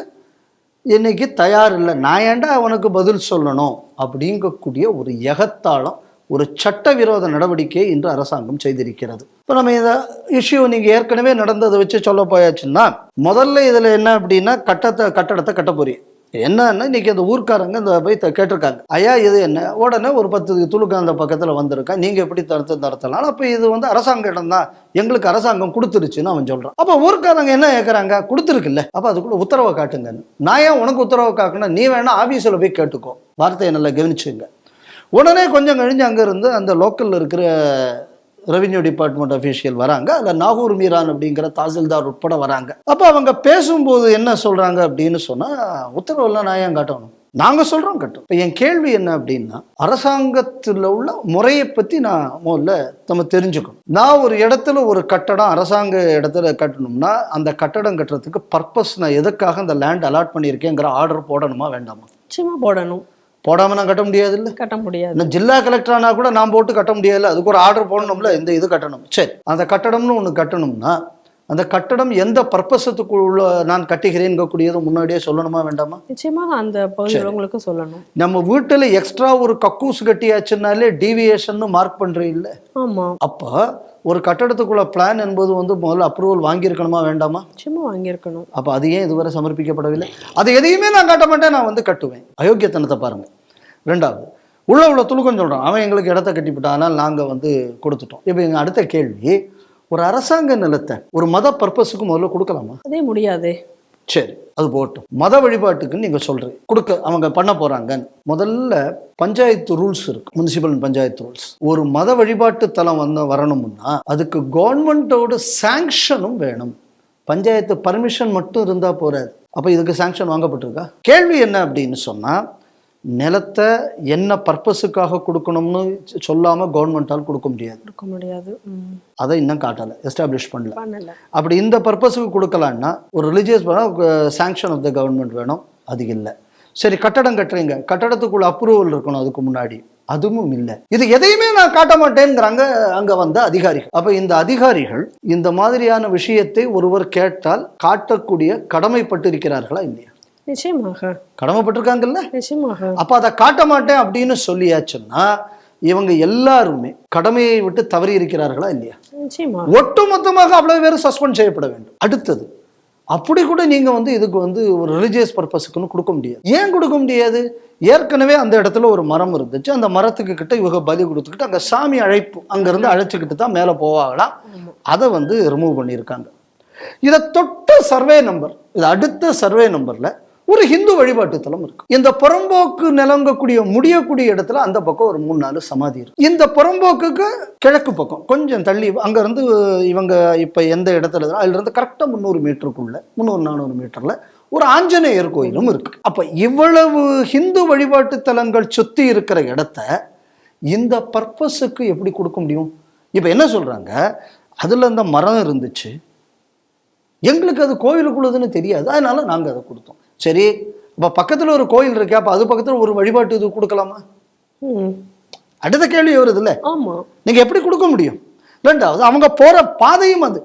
இன்னைக்கு தயார் இல்லை. நான் ஏன்டா அவனுக்கு பதில் சொல்லணும் அப்படிங்கக்கூடிய ஒரு எகத்தாளம், ஒரு சட்டவிரோத நடவடிக்கையை இன்று அரசாங்கம் செய்திருக்கிறது. இப்போ நம்ம இந்த இஷ்யூ நீங்கள் ஏற்கனவே நடந்ததை வச்சு சொல்ல போயாச்சுன்னா, முதல்ல இதில் என்ன அப்படின்னா கட்டடத்தை கட்ட போறீங்க. என்னன்னா இன்னைக்கு அந்த ஊர்க்காரங்க இந்த போய் கேட்டிருக்காங்க, ஐயா இது என்ன, உடனே ஒரு 10 துளுக்கு அந்த பக்கத்தில் வந்திருக்கா, நீங்கள் எப்படி நடத்தலாம், அப்போ இது வந்து அரசாங்க இடம் தான், எங்களுக்கு அரசாங்கம் கொடுத்துருச்சுன்னு அவன் சொல்கிறான். அப்போ ஊர்க்காரங்க என்ன கேட்குறாங்க, கொடுத்துருக்குல்ல, அப்போ அதுக்குள்ள உத்தரவை காட்டுங்கன்னு. நான் ஏன் உனக்கு உத்தரவை காக்கணும், நீ வேணா ஆஃபீஸில் போய் கேட்டுக்கோ, வார்த்தையை நல்லா கவனிச்சுங்க. உடனே கொஞ்சம் கழிஞ்சு அங்கேருந்து அந்த லோக்கலில் இருக்கிற ரெவென்யூ டிபார்ட்மெண்ட் அஃபீஷியல் வராங்க. அதில் நாகூர் மீரான் அப்படிங்கிற தாசில்தார் உட்பட வராங்க. அப்போ அவங்க பேசும்போது என்ன சொல்கிறாங்க அப்படின்னு சொன்னால், உத்தரவெல்லாம் நான் ஏன் காட்டணும், நாங்கள் சொல்கிறோம் கட்டும். இப்போ என் கேள்வி என்ன அப்படின்னா, அரசாங்கத்தில் உள்ள முறையை பற்றி நான் முதல்ல நம்ம தெரிஞ்சுக்கணும். நான் ஒரு இடத்துல ஒரு கட்டடம் அரசாங்க இடத்துல கட்டணும்னா அந்த கட்டடம் கட்டுறதுக்கு பர்பஸ், நான் எதுக்காக அந்த லேண்ட் அலாட் பண்ணியிருக்கேங்கிற ஆர்டர் போடணுமா வேண்டாமா? நிச்சயமா போடணும். போடாமல் நான் கட்ட முடியாது இல்லை, கட்ட முடியாது. நான் ஜில்லா கலெக்டரானா கூட நான் போட்டு கட்ட முடியாது, அதுக்கு ஒரு ஆர்டர் போடணும்ல, இந்த இது கட்டணும். சரி, அந்த கட்டடம்னு ஒன்று கட்டணும்னா அந்த கட்டடம் எந்த பர்பஸத்துக்குள்ள நான் கட்டுகிறேன்கக்கூடியது முன்னாடியே சொல்லணுமா வேண்டாமா? நிச்சயமாக அந்த பகுதிகளுக்கு சொல்லணும். நம்ம வீட்டில் எக்ஸ்ட்ரா ஒரு கக்கூஸ் கட்டியாச்சுனாலே டீவியேஷன் மார்க் பண்ணுறேன் இல்லை? ஆமாம். அப்போ ஒரு கட்டடத்துக்குள்ள பிளான் என்பது வந்து முதல்ல அப்ரூவல் வாங்கியிருக்கணுமா வேண்டாமா? நிச்சயமா வாங்கியிருக்கணும். அப்போ அது ஏன் இதுவரை சமர்ப்பிக்கப்படவில்லை? அது எதையுமே நான் காட்ட மாட்டேன், நான் வந்து கட்டுவேன். அயோக்கியத்தனத்தை பாருங்க. ரெண்டாவது, உள்ள துலுக்கம் சொல்கிறான், அவன் எங்களுக்கு இடத்த கட்டிவிட்டான், ஆனால் நாங்கள் வந்து கொடுத்துட்டோம். இப்போ எங்கள் அடுத்த கேள்வி, ஒரு அரசாங்க நிலத்தை ஒரு மத பர்பஸுக்கு முதல்ல கொடுக்கலாமா? அதே முடியாது. சரி, அது போட்டும். மத வழிபாட்டுக்குன்னு நீங்கள் சொல்கிறீங்க கொடுக்க அவங்க பண்ண போகிறாங்க. முதல்ல பஞ்சாயத்து ரூல்ஸ் இருக்கு, முனிசிபல் பஞ்சாயத்து ரூல்ஸ். ஒரு மத வழிபாட்டு தலம் வரணும்னா அதுக்கு கவர்மெண்ட்டோட சாங்ஷனும் வேணும். பஞ்சாயத்து பர்மிஷன் மட்டும் இருந்தால் போறாது. அப்போ இதுக்கு சாங்ஷன் வாங்கப்பட்டிருக்கா? கேள்வி என்ன அப்படின்னு சொன்னால், நிலத்தை என்ன பர்பஸுக்காக கொடுக்கணும்னு சொல்லாமல் கவர்மெண்டால் கொடுக்க முடியாது. அதை இன்னும் காட்டலை, எஸ்டாப்ளிஷ் பண்ணல. அப்படி இந்த பர்பஸுக்கு கொடுக்கலான்னா ஒரு religious sanction of the government வேணும், அது இல்லை. சரி, கட்டடம் கட்டுறீங்க, கட்டடத்துக்குள்ள அப்ரூவல் இருக்கணும், அதுக்கு முன்னாடி அதுவும் இல்லை. இது எதையுமே நான் காட்ட மாட்டேங்கிறாங்க அங்க வந்த அதிகாரிகள். அப்ப இந்த அதிகாரிகள் இந்த மாதிரியான விஷயத்தை ஒருவர் கேட்டால் காட்டக்கூடிய கடமைப்பட்டிருக்கிறார்களா இல்லையா? நிச்சயமாக கடமைப்பட்டிருக்காங்கல்ல. நிச்சயமாக. அப்ப அதை காட்ட மாட்டேன் அப்படின்னு சொல்லியாச்சுன்னா இவங்க எல்லாருமே கடமையை விட்டு தவறி இருக்கிறார்களா இல்லையா? நிச்சயமாக. ஒட்டுமொத்தமாக அவ்வளவு பேரும் சஸ்பெண்ட் செய்யப்பட வேண்டும். அடுத்தது, அப்படி கூட நீங்க வந்து இதுக்கு வந்து ஒரு ரிலிஜியஸ் பர்பஸுக்குன்னு கொடுக்க முடியாது. ஏன் கொடுக்க முடியாது? ஏற்கனவே அந்த இடத்துல ஒரு மரம் இருந்துச்சு, அந்த மரத்துக்கு கிட்ட இவங்க பலி கொடுத்துக்கிட்டு அங்க சாமி அழைப்பு அங்கிருந்து அழைச்சிக்கிட்டு தான் மேலே போவாங்களாம். அதை வந்து ரிமூவ் பண்ணியிருக்காங்க. இதை தொட்ட சர்வே நம்பர், இது அடுத்த சர்வே நம்பர்ல ஒரு ஹிந்து வழிபாட்டு தலம் இருக்கு. இந்த புறம்போக்கு நிலங்கக்கூடிய முடியக்கூடிய இடத்துல அந்த பக்கம் ஒரு 3-4 சமாதி இருக்கு. இந்த புறம்போக்குக்கு கிழக்கு பக்கம் கொஞ்சம் தள்ளி அங்க இருந்து இவங்க இப்ப எந்த இடத்துல அதுல இருந்து கரெக்டா 300 மீட்டருக்குள்ள 300-400 மீட்டர்ல ஒரு ஆஞ்சநேயர் கோயிலும் இருக்கு. அப்ப இவ்வளவு ஹிந்து வழிபாட்டு தலங்கள் சுத்தி இருக்கிற இடத்த இந்த பர்பஸுக்கு எப்படி கொடுக்க முடியும்? இப்ப என்ன சொல்றாங்க, அதுல அந்த மரம் இருந்துச்சு, எங்களுக்கு அது கோயிலுக்குள்ளதுன்னு தெரியாது, அதனால நாங்க அதை கொடுத்தோம். சரி, அப்ப பக்கத்துல ஒரு கோயில் இருக்கு, அப்ப அது பக்கத்துல ஒரு வழிபாட்டு இது கொடுக்கலாமா? அடுத்த கேள்வி வருது இல்ல, நீங்க எப்படி கொடுக்க முடியும்? ரெண்டாவது, அவங்க போற பாதையும் அது,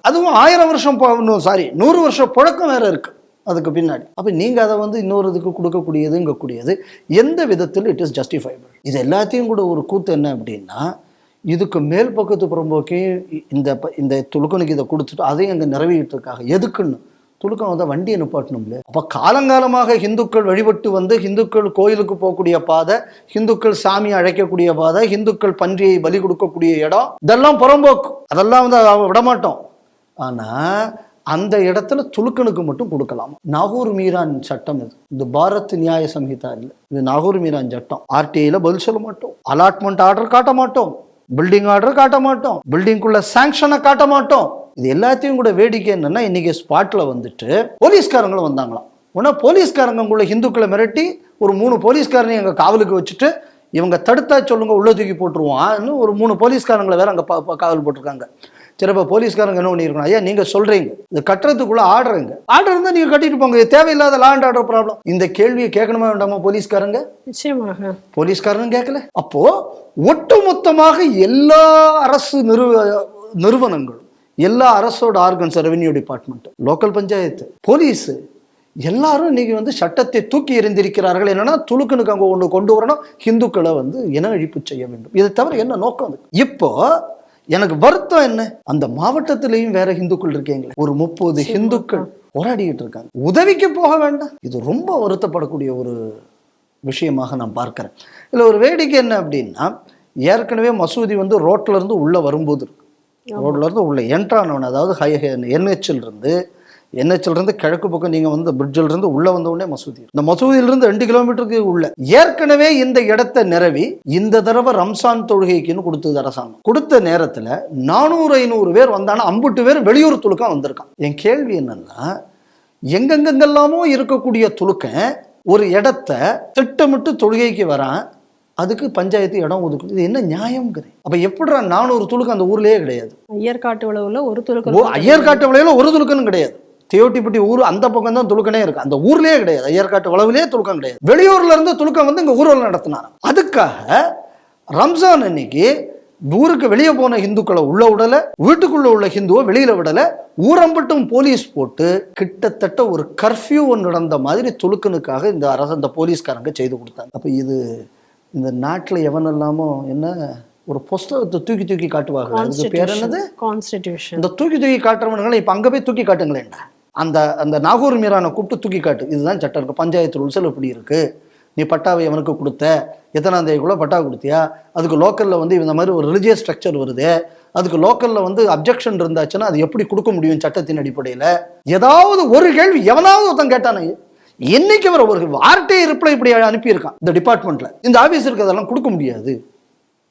அதுவும் 1000 வருஷம் 100 வருஷம் புழக்கம் வேற இருக்கு அதுக்கு பின்னாடி. அப்ப நீங்க அதை வந்து இன்னொரு இதுக்கு கொடுக்கக்கூடியதுங்கக்கூடியது எந்த விதத்தில் இட் இஸ் ஜஸ்டிஃபைபிள்? இது எல்லாத்தையும் கூட ஒரு கூத்து என்ன அப்படின்னா, இதுக்கு மேல் பக்கத்து புறம்போக்கே இந்த துலுக்கனுக்கு இதை கொடுத்துட்டு அதையும் அங்கே நிறைவேற்றிருக்காங்க. எதுக்குன்னு துலுக்கம் வந்தால் வண்டியை நிப்பாட்டணும்ல. அப்போ காலங்காலமாக இந்துக்கள் வழிபட்டு வந்து இந்துக்கள் கோயிலுக்கு போகக்கூடிய பாதை, இந்துக்கள் சாமியை அழைக்கக்கூடிய பாதை, இந்துக்கள் பன்றியை பலி கொடுக்கக்கூடிய இடம், இதெல்லாம் புறம்போக்கு, அதெல்லாம் வந்து விடமாட்டோம். ஆனால் அந்த இடத்துல துலுக்கனுக்கு மட்டும் கொடுக்கலாம். நாகூர் மீரான் சட்டம் இது பாரத் நியாய சம்ஹிதா இல்லை, இது நாகூர் மீரான் சட்டம். ஆர்டிஐல பதில் சொல்ல மாட்டோம், அலாட்மெண்ட் ஆர்டர் காட்ட மாட்டோம், பில்டிங் ஆர்டர் காட்ட மாட்டோம், பில்டிங்குள்ள சாங்ஷனை காட்ட மாட்டோம். இது எல்லாத்தையும் கூட வேடிக்கை என்னன்னா, இன்னைக்கு ஸ்பாட்ல வந்துட்டு போலீஸ்காரங்களும் வந்தாங்களாம். உடனே போலீஸ்காரங்களுக்குள்ள இந்துக்களை மிரட்டி ஒரு 3 போலீஸ்காரனையும் எங்க காவலுக்கு வச்சுட்டு, இவங்க தடுத்தா சொல்லுங்க உள்ள தூக்கி போட்டுருவான், ஒரு 3 போலீஸ்காரங்களை வேற அங்க காவல் போட்டிருக்காங்க. சரி, இப்போ போலீஸ்காரங்க என்ன பண்ணிருக்கணும், ஐயா நீங்க சொல்றீங்க இது கட்டுறதுக்குள்ள ஆர்டருங்க, ஆர்டர் இருந்தா நீங்க கட்டிட்டு போங்க, தேவையில்லாத லா அண்ட் ஆர்டர் ப்ராப்ளம். இந்த கேள்வியை கேட்கணுமா வேண்டாமா போலீஸ்காரங்க? நிச்சயமாக போலீஸ்காரங்க கேட்கல. அப்போ ஒட்டுமொத்தமாக எல்லா அரசு நிறுவனங்களும், எல்லா அரசோட organs, revenue department, local panchayat, police, எல்லாரும் இன்னைக்கு வந்து சட்டத்தை தூக்கி எறிந்திருக்கிறார்கள். என்னன்னா துலுக்கனுக்கு அங்க கொண்டு வரணும், இந்துக்களை வந்து இன அழிப்பு செய்ய வேண்டும். இதை தவிர என்ன நோக்கம்? இப்போ எனக்கு வருத்தம் என்ன, அந்த மாவட்டத்திலையும் வேற இந்துக்கள் இருக்கீங்களே, ஒரு 30 இந்துக்கள் போராடிக்கிட்டு இருக்காங்க, உதவிக்கு போக வேண்டாம். இது ரொம்ப வருத்தப்படக்கூடிய ஒரு விஷயமாக நான் பார்க்கிறேன். இதுல ஒரு வேடிக்கை என்ன அப்படின்னா, ஏற்கனவே மசூதி வந்து ரோட்ல இருந்து உள்ள வரும்போது இருக்கு, ரோட்ல இருந்து உள்ள என்ட்ரானவன், அதாவது என்ஹெச்ல இருந்து கிழக்கு பக்கம் நீங்க வந்து பிரிட்ஜில் இருந்து உள்ள வந்த உடனே மசூதி, இந்த மசூதியிலிருந்து 2 கிலோமீட்டருக்கு உள்ள ஏற்கனவே இந்த இடத்தை நிரவி இந்த தடவை ரம்சான் தொழுகைக்குன்னு கொடுத்தது அரசாங்கம். கொடுத்த நேரத்துல 400-500 பேர் வந்தானா 50 பேர் வெளியூர் துலுக்கம் வந்திருக்கான். என் கேள்வி என்னன்னா, எங்கெங்கெல்லாமோ இருக்கக்கூடிய துலுக்கன் ஒரு இடத்தை திட்டமிட்டு தொழுகைக்கு வரான், அதுக்கு பஞ்சாயத்து இடம் ஒதுக்குது, இது என்ன நியாயம்ங்கிறது? அப்ப எப்படிடா 400 துலுக்கம் அந்த ஊர்லயே கிடையாது? ஐயர்காட்டு விளைவுல ஒரு துலுக்கனும் கிடையாது. தேவட்டிப்பட்டி ஊர் அந்த பக்கம் தான் துலுக்கனே இருக்கு, அந்த ஊர்லயே கிடையாது, ஐயர்காட்டு வளவுலயே துலுக்கம் கிடையாது. வெளியூர்ல இருந்து துலுக்கம் வந்து இங்க ஊரில் நடத்தினார். அதுக்காக ரம்ஜான் அன்னைக்கு ஊருக்கு வெளியே போன இந்துக்களை உள்ள விடல, வீட்டுக்குள்ள உள்ள ஹிந்துவை வெளியில விடல, ஊரம்பட்டும் போலீஸ் போட்டு கிட்டத்தட்ட ஒரு கர்ஃபியூ நடந்த மாதிரி துலுக்கனுக்காக இந்த அரசு, இந்த போலீஸ்காரங்க செய்து கொடுத்தாங்க. அப்ப இது இந்த நாட்டில் எவனெல்லாமோ என்ன ஒரு புஸ்தகத்தை தூக்கி காட்டுவாங்க, அதுக்கு பேர் என்னது, கான்ஸ்டிடியூஷன். இந்த தூக்கி காட்டுறவனுங்களை இப்ப அங்க போய் தூக்கி காட்டுங்களேன்டா, அந்த நாகூர் மீரானை கூப்பிட்டு தூக்கி காட்டு, இதுதான் சட்டம் இருக்கு, பஞ்சாயத்து ரூல்ஸில் இப்படி இருக்கு, நீ பட்டாவை எவனுக்கு கொடுத்த, எத்தனாம் தேதிக்குள்ள பட்டா கொடுத்தியா, அதுக்கு லோக்கல்ல வந்து இந்த மாதிரி ஒரு ரிலிஜியஸ் ஸ்ட்ரக்சர் வருது, அதுக்கு லோக்கல்ல வந்து அப்ஜெக்ஷன் இருந்தாச்சுன்னா அது எப்படி கொடுக்க முடியும் சட்டத்தின் அடிப்படையில்? ஏதாவது ஒரு கேள்வி எவனாவது ஒருத்தன் கேட்டானே, என்னைக்கு வர ஒரு வார்த்தையை ரிப்ளை இப்படி அனுப்பியிருக்கான் இந்த டிபார்ட்மெண்ட்ல, இந்த ஆபீஸ் இருக்கு அதெல்லாம் கொடுக்க முடியாது,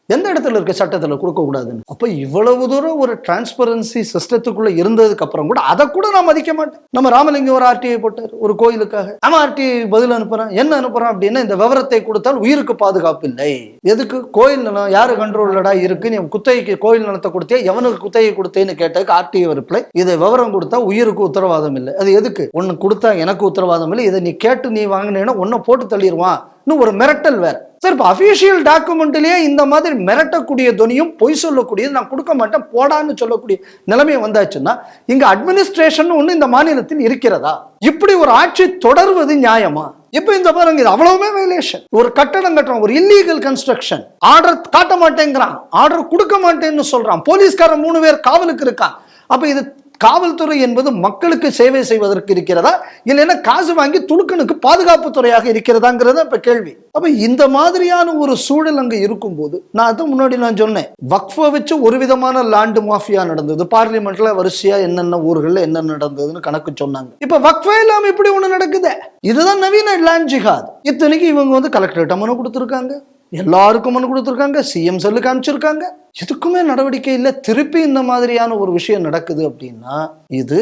எந்த இடத்துல இருக்க சட்டத்தில் கொடுக்க கூடாதுன்னு. அப்ப இவ்வளவு தூரம் ஒரு டிரான்ஸ்பரன்சி சிஸ்டத்துக்குள்ள இருந்ததுக்கு அப்புறம் கூட அதை கூட நான் மதிக்க மாட்டேன். நம்ம ராமலிங்கம் ஒரு ஆர்டிஐ போட்டார் ஒரு கோயிலுக்காக, நம்ம ஆர்டிஐ பதில் அனுப்புறான், என்ன அனுப்புறான் அப்படின்னா, இந்த விவரத்தை கொடுத்தால் உயிருக்கு பாதுகாப்பு இல்லை. எதுக்கு? கோயில் நிலம் யாரு கண்ட்ரோல்லடா இருக்கு, நீ குத்தகைக்கு கோயில் நிலத்தை கொடுத்தே, எவனுக்கு குத்தகை கொடுத்தேன்னு கேட்டதுக்கு ஆர்டிஐ ரிப்ளை, இதை விவரம் கொடுத்தா உயிருக்கு உத்தரவாதம் இல்லை. அது எதுக்கு? ஒன்னு கொடுத்தா எனக்கு உத்தரவாதம் இல்லை, இதை நீ கேட்டு நீ வாங்கினேன்னா ஒன்ன போட்டு தள்ளிடுவான், ஒரு மிரட்டல் வேற. சார், இப்போ அபிஷியல் டாக்குமெண்ட்லயே இந்த மாதிரி மிரட்டக்கூடிய துணியும் பொய் சொல்லக்கூடியது நான் கொடுக்க மாட்டேன் போடான்னு சொல்லக்கூடிய நிலைமை வந்தாச்சுன்னா, இங்க அட்மினிஸ்ட்ரேஷன் ஒண்ணு இந்த மாநிலத்தில் இருக்கிறதா? இப்படி ஒரு ஆட்சி தொடர்வது நியாயமா? இப்ப இந்த பாருங்க, இது அவ்வளவுமே வயலேஷன். ஒரு கட்டடம் கட்டுறான், ஒரு இல்லீகல் கன்ஸ்ட்ரக்ஷன், ஆர்டர் காட்ட மாட்டேங்கிறான், ஆர்டர் கொடுக்க மாட்டேன்னு சொல்றான், போலீஸ்காரன் 3 பேர் காவலுக்கு இருக்கான். அப்ப இது காவல்துறை என்பது மக்களுக்கு சேவை செய்வதற்கு இருக்கிறதா, இல்லைன்னா காசு வாங்கி துலுக்கனுக்கு பாதுகாப்பு துறையாக இருக்கிறதாங்கிறத இப்ப கேள்வி. அப்ப இந்த மாதிரியான ஒரு சூழல் அங்க இருக்கும்போது, நான் அதுவும் முன்னாடி நான் சொன்னேன், வக்ஃபை வச்சு ஒரு விதமான லேண்ட் மாஃபியா நடந்தது, பார்லிமெண்ட்ல வரிசையா என்னென்ன ஊர்கள்ல என்ன நடந்ததுன்னு கணக்கு சொன்னாங்க. இப்ப வக்ஃபே இல்லாம இப்படி ஒண்ணு நடக்குது, இதுதான் நவீன லேண்ட் ஜிஹாத். இத்தனைக்கு இவங்க வந்து கலெக்டரேட் மனு கொடுத்துருக்காங்க, எல்லாருக்கும் மனு கொடுத்துருக்காங்க, சிஎம் செல்லுக்கு அனுப்பிச்சிருக்காங்க, எதுக்குமே நடவடிக்கை இல்லை. திருப்பி இந்த மாதிரியான ஒரு விஷயம் நடக்குது அப்படின்னா, இது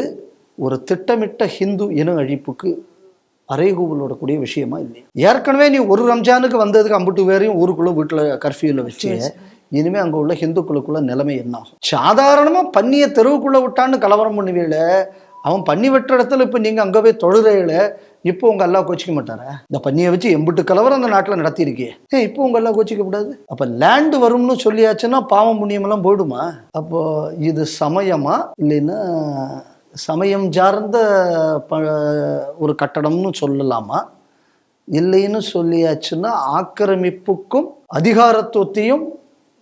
ஒரு திட்டமிட்ட ஹிந்து இன அழிப்புக்கு அறைகூவலோட கூடிய விஷயமா இல்லையா? ஏற்கனவே நீ ஒரு ரம்ஜானுக்கு வந்ததுக்கு 50 பேரையும் ஊருக்குள்ள வீட்டுல கர்ஃபியூல வச்சு, இனிமே அங்க உள்ள ஹிந்துக்களுக்குள்ள நிலைமை என்ன ஆகும்? சாதாரணமா பன்னிய தெருவுக்குள்ள விட்டான்னு கலவரம் பண்ணுவீல, அவன் பண்ணி வெட்ட இடத்துல இப்ப நீங்க அங்க போய் தொழுறையில, இப்போ உங்க எல்லாம் கோச்சிக்க மாட்டாரா? இந்த பன்னியை வச்சு எம்பிட்டு கலவரம் அந்த நாட்டில் நடத்தியிருக்கே, இப்போ உங்க எல்லாம் கோச்சிக்க கூடாது? அப்ப லேண்டு வரும்னு சொல்லியாச்சுன்னா பாவம் புண்ணியம் எல்லாம் போயிடுமா? அப்போ இது சமயமா, இல்லைன்னா சமயம் சார்ந்த ஒரு கட்டடம்னு சொல்லலாமா? இல்லைன்னு சொல்லியாச்சுன்னா ஆக்கிரமிப்புக்கும் அதிகாரத்துவத்தையும்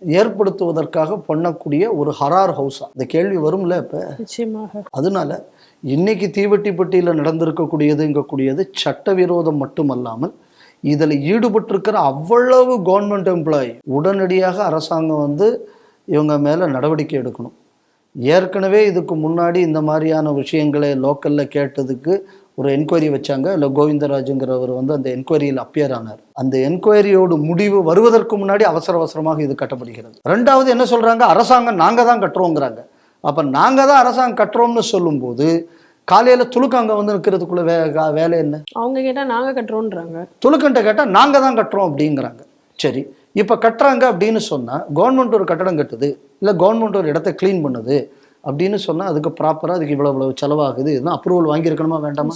ஏற்படுத்துவதற்காக பண்ணக்கூடிய ஒரு ஹரார் ஹவுஸா? இந்த கேள்வி வரும்ல இப்ப. அதனால இன்னைக்கு தீவெட்டிப்பட்டியில் நடந்திருக்கக்கூடியதுங்கக்கூடியது சட்டவிரோதம் மட்டுமல்லாமல் இதில் ஈடுபட்டிருக்கிற அவ்வளவு கவர்மெண்ட் எம்ப்ளாயி உடனடியாக அரசாங்கம் வந்து இவங்க மேலே நடவடிக்கை எடுக்கணும். ஏற்கனவே இதுக்கு முன்னாடி இந்த மாதிரியான விஷயங்களை லோக்கலில் கேட்டதுக்கு ஒரு என்கொயரி வச்சாங்க. இல்லை கோவிந்தராஜுங்கிறவர் வந்து அந்த என்கொயரியில் அப்பியர் ஆனார். அந்த என்கொயரியோட முடிவு வருவதற்கு முன்னாடி அவசரமாக இது கட்டப்படுகிறது. ரெண்டாவது என்ன சொல்கிறாங்க, அரசாங்கம் நாங்கள் தான் கட்டுறோங்கிறாங்க. அப்போ நாங்கள் தான் அரசாங்கம் கட்டுறோம்னு சொல்லும்போது காலையில் துலுக்காங்க வந்து நிற்கிறதுக்குள்ள வேலை என்ன? அவங்க கேட்டால் நாங்கள் கட்டுறோன்றாங்க, துலுக்கன்ட்ட கேட்டால் நாங்கள் தான் கட்டுறோம் அப்படிங்கிறாங்க. சரி, இப்போ கட்டுறாங்க அப்படின்னு சொன்னால் கவர்மெண்ட் ஒரு கட்டடம் கட்டுது, இல்லை கவர்மெண்ட் ஒரு இடத்த க்ளீன் பண்ணுது அப்படின்னு சொன்னால் அதுக்கு ப்ராப்பராக அதுக்கு இவ்வளவு செலவாகுது, இதுதான் அப்ரூவல் வாங்கியிருக்கணுமா வேண்டாமா?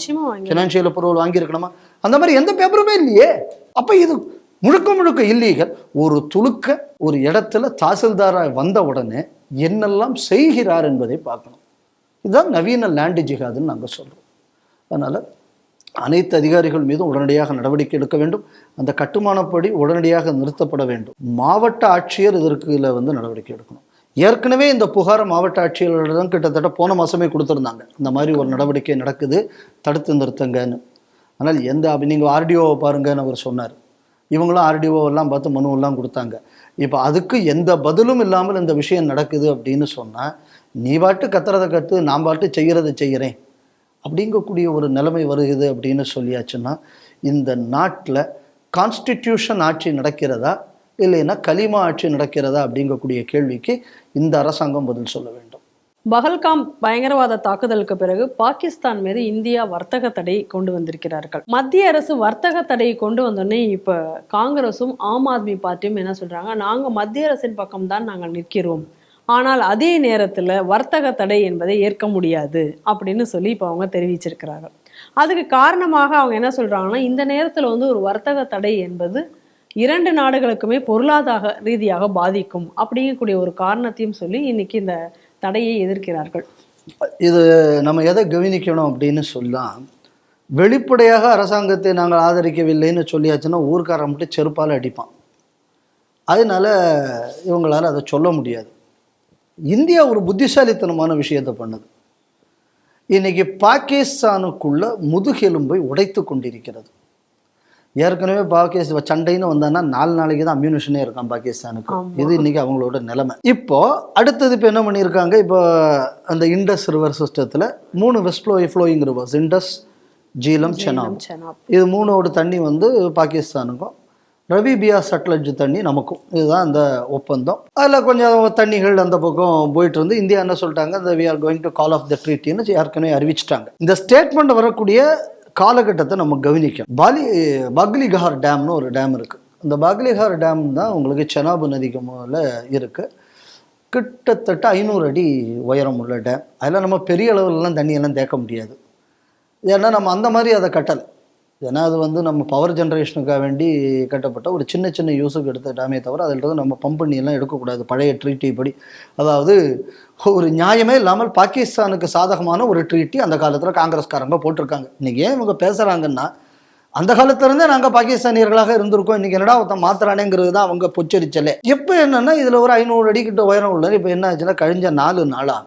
ஃபினான்ஷியல் அப்ரூவல் வாங்கியிருக்கணுமா? அந்த மாதிரி எந்த பேப்பருமே இல்லையே. அப்போ இது முழுக்க இல்லீகல். ஒரு துலுக்க ஒரு இடத்துல தாசில்தாராக வந்த உடனே என்னெல்லாம் செய்கிறார் என்பதை பார்க்கணும். இதுதான் நவீன லேண்ட் ஜிஹாதுன்னு நாங்கள் சொல்கிறோம். அதனால் அனைத்து அதிகாரிகள் மீதும் உடனடியாக நடவடிக்கை எடுக்க வேண்டும். அந்த கட்டுமானப்படி உடனடியாக நிறுத்தப்பட வேண்டும். மாவட்ட ஆட்சியர் இதற்கு வந்து நடவடிக்கை எடுக்கணும். ஏற்கனவே இந்த புகாரை மாவட்ட ஆட்சியர்களிடம் கிட்டத்தட்ட போன மாதமே கொடுத்துருந்தாங்க. இந்த மாதிரி ஒரு நடவடிக்கை நடக்குது, தடுத்து நிறுத்துங்கன்னு. ஆனால் நீங்கள் ஆர்டிஓவை பாருங்கன்னு அவர் சொன்னார். இவங்களும் ஆர்டிஓவெல்லாம் பார்த்து மனுவெல்லாம் கொடுத்தாங்க. இப்போ அதுக்கு எந்த பதிலும் இல்லாமல் இந்த விஷயம் நடக்குது அப்படின்னு சொன்னால், நீ பாட்டு கத்துறதை கற்று நான் பாட்டு செய்கிறத செய்கிறேன் அப்படிங்கக்கூடிய ஒரு நிலைமை வருகிறது அப்படின்னு சொல்லியாச்சுன்னா, இந்த நாட்டில் கான்ஸ்டிடியூஷன் ஆட்சி நடக்கிறதா இல்லைன்னா கலிமா ஆட்சி நடக்கிறதா அப்படிங்கக்கூடிய கேள்விக்கு இந்த அரசாங்கம் பதில் சொல்ல வேண்டும். பஹல்காம் பயங்கரவாத தாக்குதலுக்கு பிறகு பாகிஸ்தான் மீது இந்தியா வர்த்தக தடை கொண்டு வந்திருக்கிறார்கள். மத்திய அரசு வர்த்தக தடை கொண்டு வந்தோடனே இப்ப காங்கிரஸும் ஆம் ஆத்மி பார்ட்டியும் என்ன சொல்றாங்க, நாங்க மத்திய அரசின் பக்கம்தான் நாங்கள் நிற்கிறோம், ஆனால் அதே நேரத்தில் வர்த்தக தடை என்பதை ஏற்க முடியாது அப்படின்னு சொல்லி இப்போ அவங்க தெரிவிச்சிருக்கிறாங்க. அதுக்கு காரணமாக அவங்க என்ன சொல்றாங்கன்னா, இந்த நேரத்தில் வந்து ஒரு வர்த்தக தடை என்பது 2 நாடுகளுக்குமே பொருளாதார ரீதியாக பாதிக்கும் அப்படிங்கக்கூடிய ஒரு காரணத்தையும் சொல்லி இன்னைக்கு இந்த தடையை எதிர்க்கிறார்கள். இது நம்ம எதை கவனிக்கணும் அப்படின்னு சொல்லலாம், வெளிப்படையாக அரசாங்கத்தை நாங்கள் ஆதரிக்கவில்லைன்னு சொல்லியாச்சுன்னா ஊர்க்காரன் மட்டும் செருப்பால் அடிப்பான். அதனால இவங்களால அதை சொல்ல முடியாது. இந்தியா ஒரு புத்திசாலித்தனமான விஷயத்தை பண்ணுது. இன்னைக்கு பாகிஸ்தானுக்குள்ள முதுகெலும்பை உடைத்து கொண்டிருக்கிறது. ஏற்கனவே பாகிஸ்தான் சண்டைன்னு வந்தான்னா 4 நாளைக்கு தான் அம்யூனிஷனே இருக்கான் பாகிஸ்தானுக்கு. இது இன்னைக்கு அவங்களோட நிலைமை. இப்போ அடுத்தது இப்போ என்ன பண்ணியிருக்காங்க, இப்போ அந்த இண்டஸ் ரிவர் சிஸ்டத்தில் 3 west flowing rivers, Indus, Jhelum, Chenab, இது 3ஓட தண்ணி வந்து பாகிஸ்தானுக்கும், ரவி பியாஸ் சட்லஜ் தண்ணி நமக்கும். இதுதான் அந்த ஒப்பந்தம். அதில் கொஞ்சம் தண்ணிகள் அந்த பக்கம் போயிட்டு இருந்து இந்தியா என்ன சொல்லிட்டாங்க, இந்த we are going to call off the ட்ரீட்டின்னு ஏற்கனவே அறிவிச்சிட்டாங்க. இந்த ஸ்டேட்மெண்ட் வரக்கூடிய காலகட்டத்தை நம்ம கவனிக்கும். பாக்லிகார் டேம்னு ஒரு டேம் இருக்குது. அந்த பாக்லிகார் டேம் தான் உங்களுக்கு செனாபு நதிக்கு மேலே இருக்குது. கிட்டத்தட்ட 500 அடி உயரம் உள்ள டேம். அதெல்லாம் நம்ம பெரிய அளவுலலாம் தண்ணியெல்லாம் தேக்க முடியாது. ஏன்னா நம்ம அந்த மாதிரி அதை கட்டலை. ஏன்னா அது வந்து நம்ம பவர் ஜென்ரேஷனுக்காக வேண்டி கட்டப்பட்ட ஒரு சின்ன யூஸுக்கு எடுத்த டேமே தவிர அதில் நம்ம பம்ப் பண்ணியெல்லாம் எடுக்கக்கூடாது பழைய ட்ரீட்டி படி. அதாவது ஒரு நியாயமே இல்லாமல் பாகிஸ்தானுக்கு சாதகமான ஒரு ட்ரீட்டி அந்த காலத்தில் காங்கிரஸ்காரங்க போட்டிருக்காங்க. இன்றைக்கி ஏன் இவங்க பேசுகிறாங்கன்னா, அந்த காலத்துலேருந்தே நாங்கள் பாகிஸ்தானியர்களாக இருந்திருக்கோம், இன்றைக்கி என்னடா ஒருத்தன் மாத்திரானேங்கிறது தான் அவங்க பொச்சரிச்சலே. இப்போ என்னென்னா இதில் ஒரு 500 அடிக்கிட்ட உயரம் உள்ளது. இப்போ என்ன ஆச்சுன்னா, கழிஞ்ச 4 நாளாக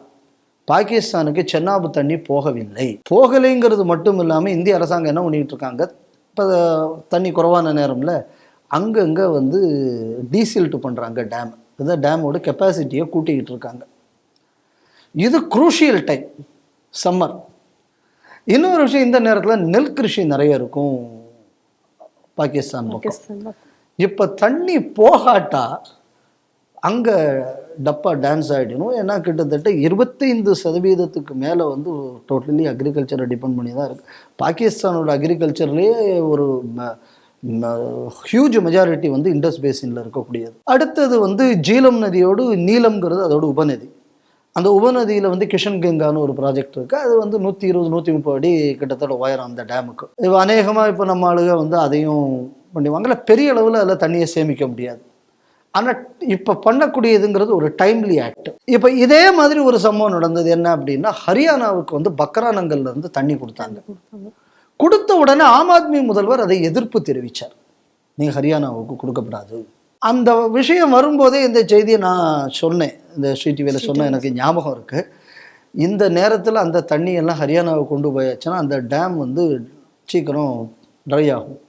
பாகிஸ்தானுக்கு சென்னாபு தண்ணி போகலைங்கிறது மட்டும் இல்லாமல் இந்திய அரசாங்கம் என்ன பண்ணிகிட்டு இருக்காங்க, இப்போ தண்ணி குறைவான நேரம்ல அங்கங்கே வந்து டீசில்ட்டு பண்ணுறாங்க டேம். இதுதான் டேமோட கெப்பாசிட்டியை கூட்டிக்கிட்டு இருக்காங்க. இது குரூஷியல் டைம், சம்மர். இன்னொரு விஷயம், இந்த நேரத்தில் நெல் கிருஷி நிறைய இருக்கும் பாகிஸ்தான் பக்கம். இப்போ தண்ணி போகாட்டா அங்கே டப்பா டான்ஸ் ஆகிடணும். ஏன்னா கிட்டத்தட்ட 25% மேலே வந்து டோட்டலி அக்ரிகல்ச்சரை டிபெண்ட் பண்ணி தான் இருக்குது. பாகிஸ்தானோட அக்ரிகல்ச்சர்லேயே ஒரு ஹியூஜ் மெஜாரிட்டி வந்து இண்டஸ் பேசினில் இருக்கக்கூடியது. அடுத்தது வந்து ஜீலம் நதியோடு நீலம்ங்கிறது அதோட உபநதி. அந்த உபநதியில் வந்து கிஷன் கங்கான்னு ஒரு ப்ராஜெக்ட் இருக்குது. அது வந்து 120-130 அடி கிட்டத்தட்ட உயரம் அந்த டேமுக்கு. இப்போ அநேகமாக இப்போ நம்ம ஆளுக வந்து அதையும் பண்ணுவாங்கல்ல, பெரிய அளவில் அதில் தண்ணியை சேமிக்க முடியாது. ஆனால் இப்போ பண்ணக்கூடியதுங்கிறது ஒரு டைம்லி ஆக்ட். இப்போ இதே மாதிரி ஒரு சம்பவம் நடந்தது. என்ன அப்படின்னா, ஹரியானாவுக்கு வந்து பக்ரானங்கள்லேருந்து தண்ணி கொடுத்தாங்க. கொடுத்த உடனே ஆம் ஆத்மி முதல்வர் அதை எதிர்ப்பு தெரிவித்தார். நீங்கள் ஹரியானாவுக்கு கொடுக்கப்படாது. அந்த விஷயம் வரும்போதே இந்த செய்தியை நான் சொன்னேன், இந்த ஸ்ரீ டிவியில் சொன்னேன், எனக்கு ஞாபகம் இருக்குது. இந்த நேரத்தில் அந்த தண்ணியெல்லாம் ஹரியானாவை கொண்டு போயாச்சுன்னா அந்த டேம் வந்து சீக்கிரம் ட்ரை ஆகும்.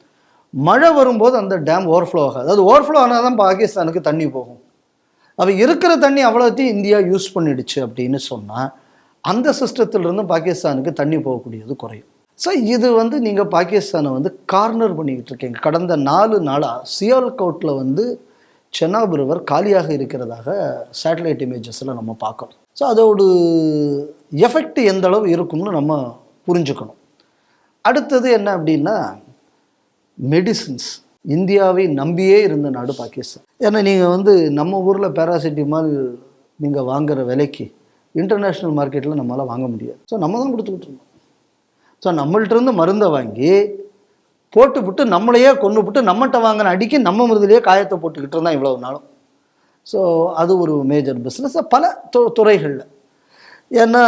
மழை வரும்போது அந்த டேம் ஓவர்ஃப்ளோ ஆகாது. அது ஓவர்ஃப்ளோ ஆனால் தான் பாகிஸ்தானுக்கு தண்ணி போகும். அப்போ இருக்கிற தண்ணி அவ்வளோத்தையும் இந்தியா யூஸ் பண்ணிடுச்சு அப்படின்னு சொன்னால் அந்த சிஸ்டத்திலிருந்து பாகிஸ்தானுக்கு தண்ணி போகக்கூடியது குறையும். ஸோ இது வந்து நீங்கள் பாகிஸ்தானை வந்து கார்னர் பண்ணிக்கிட்டு இருக்கீங்க. கடந்த 4 நாளாக சியால்கோட்டில் வந்து செனாப் ரிவர் காலியாக இருக்கிறதாக சேட்டலைட் இமேஜஸில் நம்ம பார்க்கணும். ஸோ அதோட எஃபெக்ட் எந்த அளவு இருக்கும்னு நம்ம புரிஞ்சுக்கணும். அடுத்தது என்ன அப்படின்னா மெடிசின்ஸ். இந்தியாவை நம்பியே இருந்த நாடு பாகிஸ்தான். ஏன்னா நீங்கள் வந்து நம்ம ஊரில் பேராசிட்டமால் நீங்கள் வாங்குகிற விலைக்கு இன்டர்நேஷ்னல் மார்க்கெட்டில் நம்மளால் வாங்க முடியாது. ஸோ நம்ம தான் கொடுத்துக்கிட்டு இருந்தோம். ஸோ நம்மள்கிட்டருந்து மருந்தை வாங்கி போட்டுவிட்டு நம்மளையே கொண்டுவிட்டு நம்மகிட்ட வாங்கின அடிக்கி நம்ம மருந்திலேயே காயத்தை போட்டுக்கிட்டு இருந்தால் இவ்வளவு நாளும். ஸோ அது ஒரு மேஜர் பிஸ்னஸ் பல துறைகளில். ஏன்னா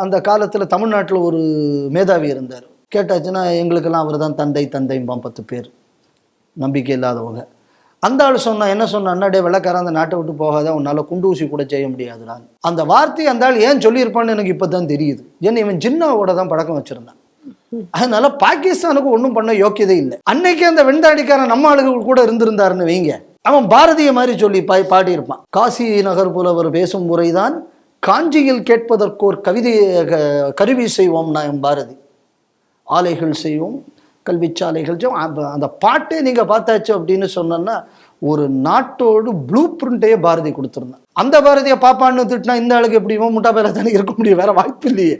அந்த காலத்தில் தமிழ்நாட்டில் ஒரு மேதாவி இருந்தார். கேட்டாச்சுன்னா எங்களுக்கெல்லாம் அவர் தான் தந்தைம்பான் 10 பேர் நம்பிக்கை இல்லாதவங்க. அந்த ஆள் என்ன சொன்னான்னா, டே வெள்ளக்காரன் அந்த நாட்டை விட்டு போகாத, உன்னால் குண்டூசி கூட செய்ய முடியாதுடா. அந்த வார்த்தையை அந்த ஆள் ஏன் சொல்லியிருப்பான்னு எனக்கு இப்போ தான் தெரியுது. ஏன்னா இவன் ஜின்னாவோட தான் பழக்கம் வச்சுருந்தான். அதனால பாகிஸ்தானுக்கு ஒன்றும் பண்ண யோக்கியதே இல்லை. அன்னைக்கு அந்த வெண்தாடிக்காரன் நம்ம ஆளுகள் கூட இருந்திருந்தாருன்னு வைங்க, அவன் பாரதிய மாதிரி சொல்லி பாடியிருப்பான். காசி நகர் புலவர் பேசும் முறைதான் காஞ்சியில் கேட்பதற்கோர் கருவி செய்வோம் நான் பாரதி, ஆலைகள் செய்வோம் கல்விச்சாலைகள் செய்வோம். அந்த பாட்டே நீங்கள் பார்த்தாச்சு அப்படின்னு சொன்னோன்னா ஒரு நாட்டோடு ப்ளூ பிரிண்ட்டையே பாரதி கொடுத்துருந்தான். அந்த பாரதியை பாப்பான்னு திட்டினா இந்த ஆளுக்கு எப்படிமோ முட்டா பேர தானே இருக்க முடியும், வேற வாய்ப்பு இல்லையே.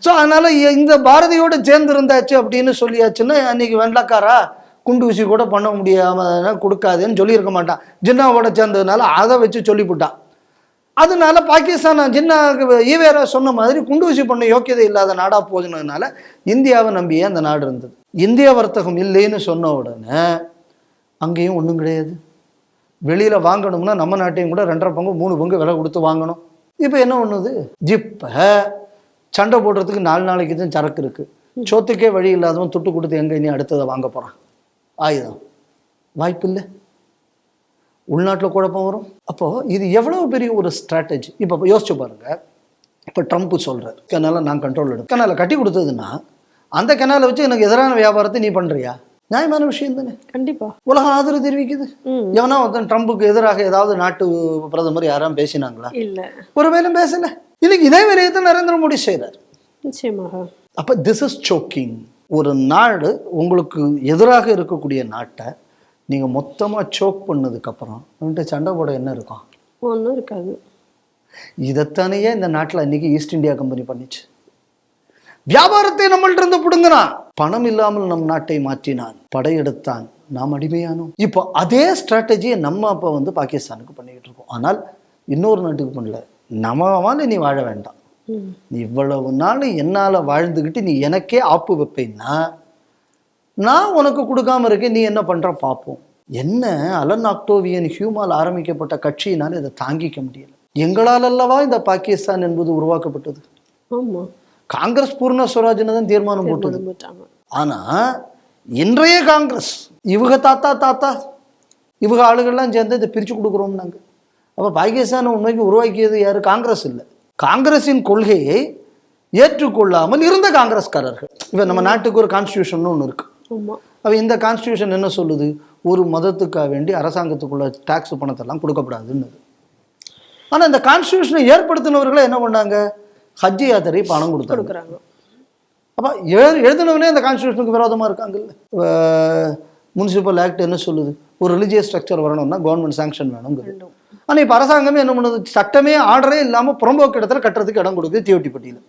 ஸோ அதனால இந்த பாரதியோடு சேர்ந்து இருந்தாச்சு அப்படின்னு சொல்லியாச்சுன்னா அன்னைக்கு வெள்ளக்காரா குண்டு ஊசி கூட பண்ண முடியாம கொடுக்காதுன்னு சொல்லியிருக்க மாட்டான். ஜின்னாவோட சேர்ந்ததுனால அதை வச்சு சொல்லிவிட்டான். அதனால பாகிஸ்தான் ஜின்னா ஈவேரா சொன்ன மாதிரி குண்டூசி பண்ண யோக்கியதை இல்லாத நாடாக போதுனதுனால இந்தியாவை நம்பியே அந்த நாடு இருந்தது. இந்திய வர்த்தகம் இல்லைன்னு சொன்ன உடனே அங்கேயும் ஒன்றும் கிடையாது. வெளியில் வாங்கணும்னா நம்ம நாட்டையும் கூட 2.5 பங்கு 3 பங்கு விலை கொடுத்து வாங்கணும். இப்போ என்ன ஒன்றுது, இப்போ சண்டை போடுறதுக்கு 4 நாளைக்கு தான் சரக்கு இருக்குது. சோத்துக்கே வழி இல்லாதவன் துட்டு கொடுத்து எங்கே இனி அடுத்ததை வாங்க போகிறான்? ஆயுதம் வாய்ப்பு இல்லை. உள்நாட்டில் குழப்பம் வரும். அப்போது இது எவ்வளோ பெரிய ஒரு ஸ்ட்ராட்டஜி. இப்போ யோசிச்சு பாருங்கள். இப்போ ட்ரம்ப் சொல்கிறார் கெனாலை நான் கண்ட்ரோல் எடுத்து கெனாலை கட்டி கொடுத்ததுன்னா அந்த கெனாலை வச்சு எனக்கு எதிரான வியாபாரத்தை நீ பண்ணுறியா? நியாயமான விஷயம் தானே. கண்டிப்பாக உலகம் ஆதரவு தெரிவிக்குது. எவனா ஒருத்தன் ட்ரம்புக்கு எதிராக ஏதாவது நாட்டு பிரதமர் யாரும் பேசினாங்களா? இல்லை, ஒரு வேலும் பேசலை. இன்னைக்கு இதே வேலையை நரேந்திர மோடி செய்கிறார். நிச்சயமாக. அப்போ திஸ் இஸ் சோக்கிங். ஒரு நாடு உங்களுக்கு எதிராக இருக்கக்கூடிய நாட்டை நீங்கள் மொத்தமாக சோக் பண்ணதுக்கப்புறம் வந்துட்டு சண்டை போட என்ன இருக்கும்? ஒன்றும் இருக்காது. இதைத்தானையே இந்த நாட்டில் இன்னைக்கு ஈஸ்ட் இந்தியா கம்பெனி பண்ணிச்சு. வியாபாரத்தை நம்மள்ட்ட இருந்து பிடுங்கினான். பணம் இல்லாமல் நம் நாட்டை மாற்றினான், படையெடுத்தான், நாம் அடிமையானோம். இப்போ அதே ஸ்ட்ராட்டஜியை நம்ம அப்போ வந்து பாகிஸ்தானுக்கு பண்ணிக்கிட்டு இருக்கோம். ஆனால் இன்னொரு நாட்டுக்கு பண்ணல. நம்மளால நீ வாழ வேண்டாம், நீ இவ்வளவு நாள் என்னால் வாழ்ந்துக்கிட்டு நீ எனக்கே ஆப்பு வைப்பேன்னா நான் உனக்கு கொடுக்காம இருக்கேன், நீ என்ன பண்ற பார்ப்போம். என்ன அலன் ஆக்டோவியன் ஹியூமால் ஆரம்பிக்கப்பட்ட கட்சியினால இதை தாங்கிக்க முடியல. எங்களால் அல்லவா இந்த பாகிஸ்தான் என்பது உருவாக்கப்பட்டது. காங்கிரஸ் பூர்ண ஸ்வராஜ்னு தான் தீர்மானம் போட்டது. ஆனா இன்றைய காங்கிரஸ் இவங்க தாத்தா இவங்க ஆளுகள்லாம் சேர்ந்து இதை பிரிச்சு கொடுக்குறோம் நாங்கள். அப்போ பாகிஸ்தானை உண்மைக்கு உருவாக்கியது யாரு? காங்கிரஸ் இல்லை. காங்கிரஸின் கொள்கையை ஏற்றுக்கொள்ளாமல் இருந்த காங்கிரஸ்காரர்கள். இப்போ நம்ம நாட்டுக்கு ஒரு கான்ஸ்டியூஷன் ஒன்று இருக்கு. அப்போ இந்த கான்ஸ்டியூஷன் என்ன சொல்லுது? ஒரு மதத்துக்காக வேண்டி அரசாங்கத்துக்குள்ள டாக்ஸ் பணத்தெல்லாம் கொடுக்கப்படாதுன்னு. ஆனால் இந்த கான்ஸ்டியூஷனை ஏற்படுத்தினவர்களை என்ன பண்ணாங்க? ஹஜ் யாத்திரை பணம் கொடுக்குறாங்க. அப்போ எழுதினவனே அந்த கான்ஸ்டியூஷனுக்கு விரோதமாக இருக்காங்கல்ல. முனிசிபல் ஆக்ட் என்ன சொல்லுது? ஒரு ரிலிஜியஸ் ஸ்ட்ரக்சர் வரணும்னா கவர்மெண்ட் சாங்ஷன் வேணுங்கிறது. ஆனால் இப்போ அரசாங்கமே என்ன பண்ணுது? சட்டமே ஆர்டரே இல்லாமல் புறம்போக்கு இடத்துல கட்டுறதுக்கு இடம் கொடுக்குது தீவட்டிப்பட்டியில்.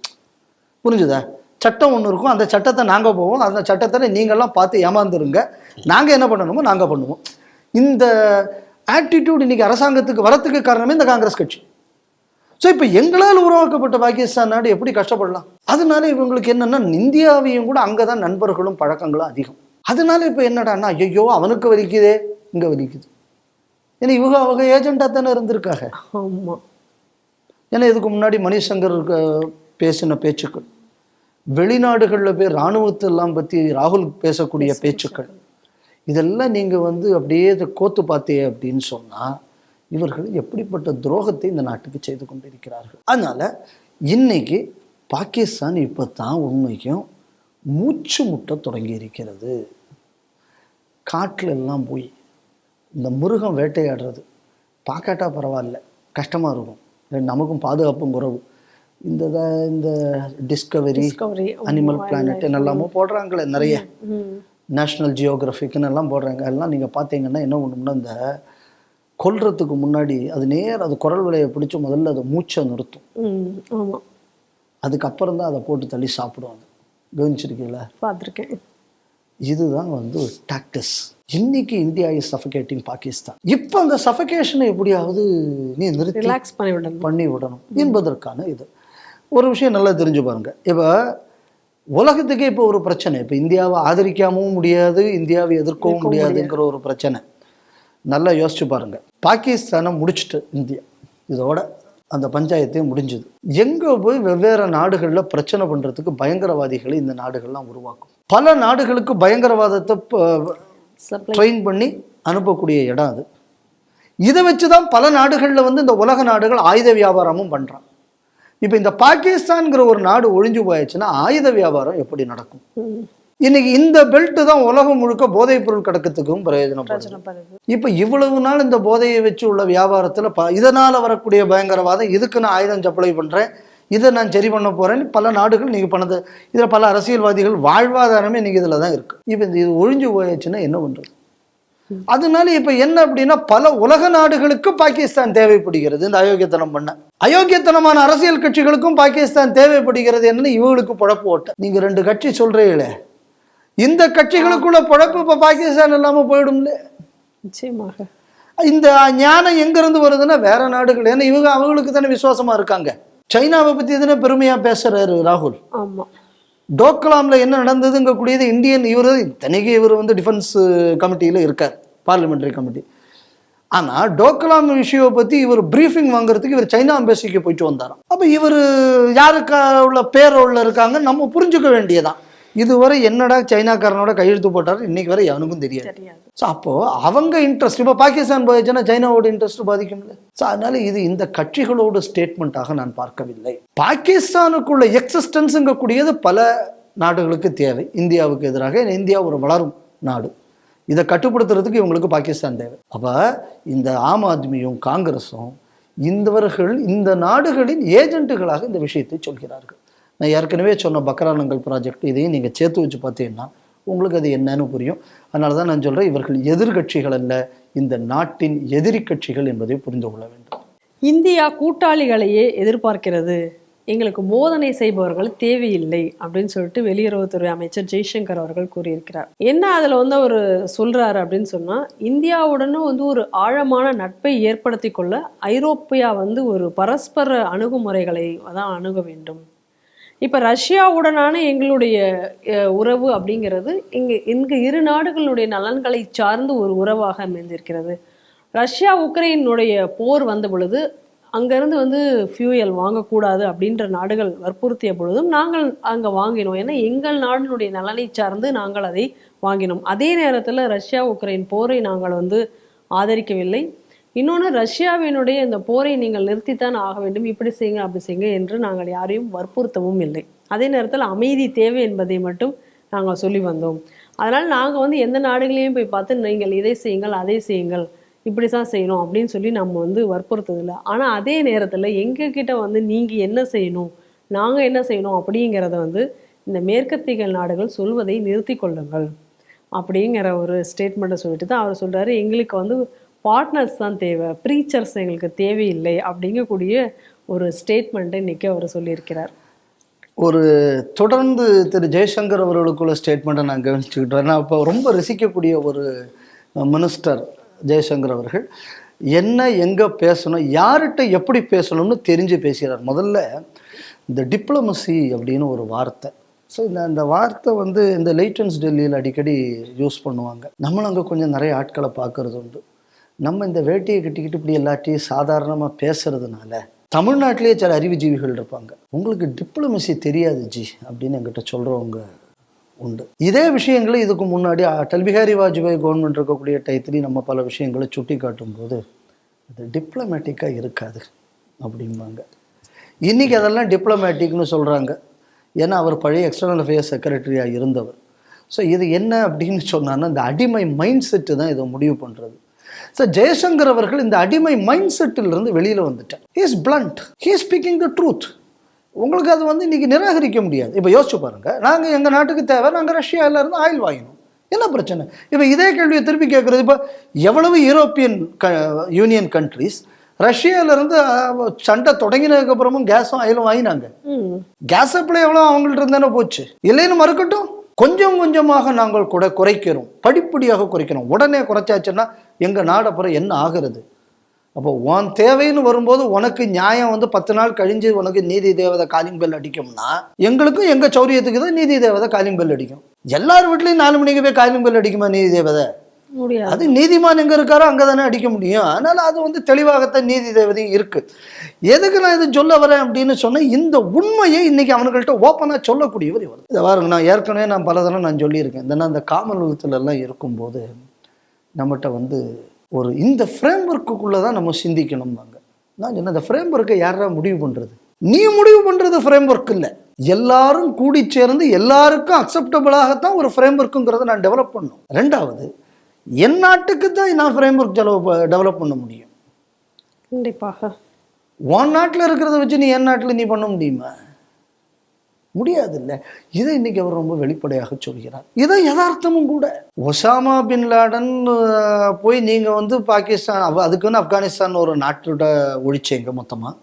புரிஞ்சுதா? சட்டம் ஒன்று இருக்கும், அந்த சட்டத்தை நாங்கள் போவோம், அந்த சட்டத்தில் நீங்கள்லாம் பார்த்து ஏமாந்துருங்க, நாங்கள் என்ன பண்ணணுமோ நாங்கள் பண்ணுவோம். இந்த ஆட்டிடியூட் இன்னைக்கு அரசாங்கத்துக்கு வரத்துக்கு காரணமே இந்த காங்கிரஸ் கட்சி. ஸோ இப்போ எங்களால் உருவாக்கப்பட்ட பாகிஸ்தான் நாடு எப்படி கஷ்டப்படலாம்? அதனால இவங்களுக்கு என்னென்னா இந்தியாவையும் கூட அங்கே தான் நண்பர்களும் பழக்கங்களும் அதிகம். அதனால இப்போ என்னடான்னா, ஐயோ அவனுக்கு வலிக்குதே இங்கே வலிக்குது. ஏன்னா அவங்க ஏஜெண்டாக தானே இருந்திருக்காங்க. ஆமாம். ஏன்னா இதுக்கு முன்னாடி மணிசங்கர் பேசின பேச்சுக்கள், வெளிநாடுகளில் போய் இராணுவத்தெல்லாம் பற்றி ராகுல் பேசக்கூடிய பேச்சுக்கள், இதெல்லாம் நீங்கள் வந்து அப்படியே கோத்து பார்த்தே அப்படின்னு சொன்னால் இவர்கள் எப்படிப்பட்ட துரோகத்தை இந்த நாட்டுக்கு செய்து கொண்டிருக்கிறார்கள். அதனால் இன்னைக்கு பாகிஸ்தான் இப்போ தான் உண்மைக்கும் மூச்சு முட்ட தொடங்கி இருக்கிறது. காட்டில் எல்லாம் போய் இந்த மிருகம் வேட்டையாடுறது பார்க்காட்டா பரவாயில்ல, கஷ்டமாக இருக்கும், நமக்கும் பாதுகாப்பும் குறைவு. இந்த டிஸ்கவரி, அனிமல் பிளானட் என்னெல்லாமோ போடுறாங்களே நிறைய, நேஷ்னல் ஜியோகிராஃபிக்குன்னு எல்லாம் போடுறாங்க. அதெல்லாம் நீங்கள் பார்த்தீங்கன்னா என்ன ஒன்றும்னா, இந்த கொல்றதுக்கு முன்னாடி அது குரல் விலையை பிடிச்சி முதல்ல அதை மூச்சை நிறுத்தும். அதுக்கப்புறம் தான் அதை போட்டு தள்ளி சாப்பிடுவாங்க. கவனிச்சிருக்கீங்களா? பார்த்துருக்கேன். இதுதான் டாக்டிஸ். இன்னைக்கு இந்தியா இஸ் சஃபகேட்டிங் பாகிஸ்தான். இப்போ அந்த சஃபகேஷனை எப்படியாவது நீ நிறுத்தி ரிலாக்ஸ் பண்ணி விடணும் என்பதற்கான இது ஒரு விஷயம் நல்லா தெரிஞ்சு பாருங்க. இப்போ உலகத்துக்கே இப்போ ஒரு பிரச்சனை, இப்போ இந்தியாவை ஆதரிக்காமவும் முடியாது, இந்தியாவை எதிர்க்கவும் முடியாதுங்கிற ஒரு பிரச்சனை. நல்லா யோசிச்சு பாருங்க. பாகிஸ்தானை முடிச்சுட்டு இந்தியா இதோட அந்த பஞ்சாயத்தையும் முடிஞ்சுது. எங்கே போய் வெவ்வேறு நாடுகளில் பிரச்சனை பண்ணுறதுக்கு பயங்கரவாதிகளை இந்த நாடுகள்லாம் உருவாக்கும். பல நாடுகளுக்கு பயங்கரவாதத்தை ட்ரெயின் பண்ணி அனுப்பக்கூடிய இடம் அது. இதை வச்சு தான் பல நாடுகளில் இந்த உலக நாடுகள் ஆயுத வியாபாரமும் பண்ணுறான். இப்போ இந்த பாகிஸ்தான்கிற ஒரு நாடு ஒழிஞ்சு போயாச்சுன்னா ஆயுத வியாபாரம் எப்படி நடக்கும்? இன்னைக்கு இந்த பெல்ட் தான் உலகம் முழுக்க போதைப் பொருள் கடக்கத்துக்கும் பிரயோஜனப்படுது. இப்போ இவ்வளவு நாள் இந்த போதையை வச்சு உள்ள வியாபாரத்தில் இதனால் வரக்கூடிய பயங்கரவாதம், இதுக்கு நான் ஆயுதம் சப்ளை பண்ணுறேன், இதை நான் சரி பண்ண போகிறேன்னு பல நாடுகள் நீங்கள் பண்ணது. இதில் பல அரசியல்வாதிகள் வாழ்வாதாரமே நீங்கள் இதில் தான் இருக்குது. இப்போ இது ஒழிஞ்சு போயாச்சுன்னா என்ன பண்ணுறது? அதனால இப்போ என்ன அப்படின்னா, பல உலக நாடுகளுக்கு பாகிஸ்தான் தேவைப்படுகிறது. இந்த அயோக்கியத்தனம் பண்ண அயோக்கியத்தனமான அரசியல் கட்சிகளுக்கும் பாகிஸ்தான் தேவைப்படுகிறது. என்னன்னு இவங்களுக்கு பொழப்பு ஓட்ட. நீங்கள் 2 கட்சி சொல்கிறீங்களே, இந்த கட்சிகளுக்குள்ள பொழப்பு இப்போ பாகிஸ்தான் இல்லாமல் போயிடும்ல. நிச்சயமாக. இந்த ஞானம் எங்கிருந்து வருதுன்னா வேற நாடுகள். ஏன்னா இவங்க அவங்களுக்கு தானே விசுவாசமா இருக்காங்க. சைனாவை பற்றி தானே பெருமையாக பேசுறாரு ராகுல். ஆமாம். டோக்லாம்ல என்ன நடந்ததுங்க கூடியது இந்தியன். இவர் டிஃபென்ஸ் கமிட்டியில் இருக்கார், பார்லிமெண்டரி கமிட்டி. ஆனால் டோக்லாம் விஷயம் பற்றி இவர் பிரீஃபிங் வாங்குறதுக்கு இவர் சைனா அம்பேசிக்கு போயிட்டு வந்தாராம். அப்போ இவர் யாருக்கு உள்ள பேரோல இருக்காங்க நம்ம புரிஞ்சுக்க வேண்டியதான். இதுவரை என்னடா சைனாக்காரனோட கையெழுத்து போட்டாரு இன்னைக்கு வரை அவனுக்கும் தெரியாது. ஸோ அப்போ அவங்க இன்ட்ரெஸ்ட், இப்போ பாகிஸ்தான் போயிடுச்சுன்னா சைனாவோட இன்ட்ரெஸ்ட் பாதிக்கும்ல. ஸோ அதனால இது இந்த கட்சிகளோட ஸ்டேட்மெண்ட்டாக நான் பார்க்கவில்லை. பாகிஸ்தானுக்குள்ள எக்ஸிஸ்டன்ஸுங்க கூடியது பல நாடுகளுக்கு தேவை. இந்தியாவுக்கு எதிராக இந்தியா ஒரு வளரும் நாடு, இதை கட்டுப்படுத்துறதுக்கு இவங்களுக்கு பாகிஸ்தான் தேவை. அப்போ இந்த ஆம் ஆத்மியும் காங்கிரஸும் இந்த நாடுகளின் ஏஜென்ட்டுகளாக இந்த விஷயத்தை சொல்கிறார்கள். நான் ஏற்கனவே சொன்ன பக்ரானங்கல் ப்ராஜெக்ட், இதையும் நீங்கள் சேர்த்து வச்சு பார்த்தீங்கன்னா உங்களுக்கு அது என்னன்னு புரியும். அதனால தான் நான் சொல்கிறேன், இவர்கள் எதிர்கட்சிகள் அல்ல, இந்த நாட்டின் எதிரி கட்சிகள் என்பதை புரிந்து கொள்ள வேண்டும். இந்தியா கூட்டாளிகளையே எதிர்பார்க்கிறது, எங்களுக்கு போதனை செய்பவர்கள் தேவையில்லை அப்படின்னு சொல்லிட்டு வெளியுறவுத்துறை அமைச்சர் ஜெய்சங்கர் அவர்கள் கூறியிருக்கிறார். என்ன அதில் அவர் சொல்கிறாரு அப்படின்னு சொன்னால், இந்தியாவுடனும் ஒரு ஆழமான நட்பை ஏற்படுத்தி கொள்ள ஐரோப்பியா ஒரு பரஸ்பர அணுகுமுறைகளை தான் அணுக வேண்டும். இப்போ ரஷ்யாவுடனான எங்களுடைய உறவு அப்படிங்கிறது இங்கு இரு நாடுகளுடைய நலன்களை சார்ந்து ஒரு உறவாக அமைந்திருக்கிறது. ரஷ்யா உக்ரைனுடைய போர் வந்த பொழுது அங்கேருந்து ஃபியூயல் வாங்கக்கூடாது அப்படின்ற நாடுகள் வற்புறுத்திய பொழுதும் நாங்கள் அங்கே வாங்கினோம். ஏன்னா எங்கள் நாட்டினுடைய நலனை சார்ந்து நாங்கள் அதை வாங்கினோம். அதே நேரத்தில் ரஷ்யா உக்ரைன் போரை நாங்கள் ஆதரிக்கவில்லை. இன்னொன்று, ரஷ்யாவினுடைய இந்த போரை நீங்கள் நிறுத்தித்தான் ஆக வேண்டும், இப்படி செய்யுங்க அப்படி செய்யுங்க என்று நாங்கள் யாரையும் வற்புறுத்தவும் இல்லை. அதே நேரத்தில் அமைதி தேவை என்பதை மட்டும் நாங்கள் சொல்லி வந்தோம். அதனால் நாங்கள் எந்த நாடுகளையும் போய் பார்த்து நீங்கள் இதை செய்யுங்கள் அதை செய்யுங்கள் இப்படி தான் செய்யணும் அப்படின்னு சொல்லி நம்ம வற்புறுத்ததில்லை. ஆனால் அதே நேரத்தில் எங்ககிட்ட நீங்கள் என்ன செய்யணும் நாங்கள் என்ன செய்யணும் அப்படிங்கிறத இந்த மேற்கத்திய நாடுகள் சொல்வதை நிறுத்தி கொள்ளுங்கள் அப்படிங்கிற ஒரு ஸ்டேட்மெண்ட்டை சொல்லிட்டு தான் அவர் சொல்கிறாரு, எங்களுக்கு பார்ட்னர்ஸ் தான் தேவை, ப்ரீச்சர்ஸ் எங்களுக்கு தேவையில்லை அப்படிங்கக்கூடிய ஒரு ஸ்டேட்மெண்ட்டை இன்றைக்கி அவர் சொல்லியிருக்கிறார். ஒரு தொடர்ந்து திரு ஜெய்சங்கர் அவர்களுக்குள்ள ஸ்டேட்மெண்ட்டை நான் கவனிச்சுக்கிட்டேன். நான் இப்போ ரொம்ப ரசிக்கக்கூடிய ஒரு மினிஸ்டர் ஜெய்சங்கர் அவர்கள் என்ன எங்கே பேசணும், யார்கிட்ட எப்படி பேசணும்னு தெரிஞ்சு பேசுகிறார். முதல்ல இந்த டிப்ளமசி அப்படின்னு ஒரு வார்த்தை. ஸோ இந்த வார்த்தை இந்த லைட்டன்ஸ் டெல்லியில் அடிக்கடி யூஸ் பண்ணுவாங்க. நம்மளும் அங்கே கொஞ்சம் நிறைய ஆட்களை பார்க்கறது உண்டு. நம்ம இந்த வேட்டியை கட்டிக்கிட்டு இப்படி எல்லாத்தையும் சாதாரணமாக பேசுறதுனால தமிழ்நாட்டிலேயே சில அறிவுஜீவிகள் இருப்பாங்க, உங்களுக்கு டிப்ளமசி தெரியாது ஜி அப்படின்னு என்கிட்ட சொல்கிறவங்க உண்டு. இதே விஷயங்களை இதுக்கு முன்னாடி அடல் பிஹாரி வாஜ்பாய் கவர்மெண்ட் இருக்கக்கூடிய டயத்துலேயும் நம்ம பல விஷயங்களை சுட்டி காட்டும் போது அது டிப்ளமேட்டிக்காக இருக்காது அப்படிம்பாங்க. இன்றைக்கி அதெல்லாம் டிப்ளமேட்டிக்னு சொல்கிறாங்க. ஏன்னா அவர் பழைய எக்ஸ்டர்னல் அஃபேர்ஸ் செக்ரட்டரியாக இருந்தவர். ஸோ இது என்ன அப்படின்னு சொன்னான்னா, இந்த அடிமை மைண்ட் செட்டு தான் இதை முடிவு பண்ணுறது. ஸோ ஜெயசங்கர் அவர்கள் இந்த அடிமை மைண்ட் செட்டிலிருந்து வெளியில் வந்துட்டார். He is blunt, he is speaking the truth. உங்களுக்கு அது வந்து இன்றைக்கி நிராகரிக்க முடியாது. இப்போ யோசிச்சு பாருங்கள், நாங்கள் எங்கள் நாட்டுக்கு தேவை, நாங்கள் ரஷ்யாவிலேருந்து ஆயில் வாங்கினோம், என்ன பிரச்சனை? இப்போ இதே கேள்வியை திருப்பி கேட்குறது. இப்போ எவ்வளவு யூரோப்பியன் யூனியன் கண்ட்ரிஸ் ரஷ்யாவிலேருந்து சண்டை தொடங்கினதுக்கப்புறமும் கேஸும் ஆயிலும் வாங்கினாங்க. கேஸ் சப்ளை எவ்வளோ அவங்கள்ட்ட இருந்தானே போச்சு. இல்லைன்னு மறுக்கட்டும், கொஞ்சம் கொஞ்சமாக நாங்கள் கூட குறைக்கிறோம், படிப்படியாக குறைக்கிறோம். உடனே குறைச்சாச்சுன்னா எங்கள் நாடு அப்புறம் என்ன ஆகிறது? அப்போ உன் தேவைன்னு வரும்போது உனக்கு நியாயம் வந்து 10 நாள் கழிஞ்சு உனக்கு நீதி தேவதை காலிங் பெல் அடிக்கும்னா, எங்களுக்கும் எங்கள் சௌரியத்துக்கு தான் நீதி தேவதை காலிங் பெல் அடிக்கும். எல்லார் வீட்லையும் 4 மணிக்கு போய் காலிங் பெல் அடிக்குமா நீதி தேவதை? முடியாது. அது நீதிமான் எங்கே இருக்காரோ அங்கே தானே அடிக்க முடியும். அதனால் அது வந்து தெளிவாகத்தான் நீதி தேவதையும் இருக்குது. எதுக்கு நான் இது சொல்ல வரேன் அப்படின்னு சொன்னால், இந்த உண்மையை இன்றைக்கி அவனுங்கள்ட்ட ஓப்பனாக சொல்லக்கூடியவர் இவர். இதை பாருங்க, நான் ஏற்கனவே நான் பல தடவை சொல்லியிருக்கேன். இந்த காமன்வெல்த்துலலாம் இருக்கும்போது நம்மகிட்ட வந்து ஒரு இந்த ஃப்ரேம் ஒர்க்குள்ளே தான் நம்ம சிந்திக்கணும்பாங்க. நான் சொன்னேன், இந்த ஃப்ரேம் ஒர்க்கை யாரா முடிவு பண்ணுறது? நீ முடிவு பண்ணுறது ஃப்ரேம் ஒர்க் இல்லை. எல்லாரும் கூடி சேர்ந்து எல்லாருக்கும் அக்செப்டபிளாகத்தான் ஒரு ஃப்ரேம் ஒர்க்குங்கிறத நான் டெவலப் பண்ணணும். ரெண்டாவது, என் நாட்டுக்கு தான் நான் ஃப்ரேம் ஒர்க் டெவலப் பண்ண முடியும். கண்டிப்பாக. உன் நாட்டில் இருக்கிறத வச்சு நீ என் நாட்டில் நீ பண்ண முடியுமா? முடியாது இல்லை. இதை இன்னைக்கு அவர் ரொம்ப வெளிப்படையாக சொல்கிறார். இதை யதார்த்தமும் கூட. ஒசாமா பின் லாடன் போய் நீங்கள் வந்து பாகிஸ்தான், அதுக்குன்னு ஆப்கானிஸ்தான் ஒரு நாட்டோட ஒழிச்சீங்க மொத்தமாக.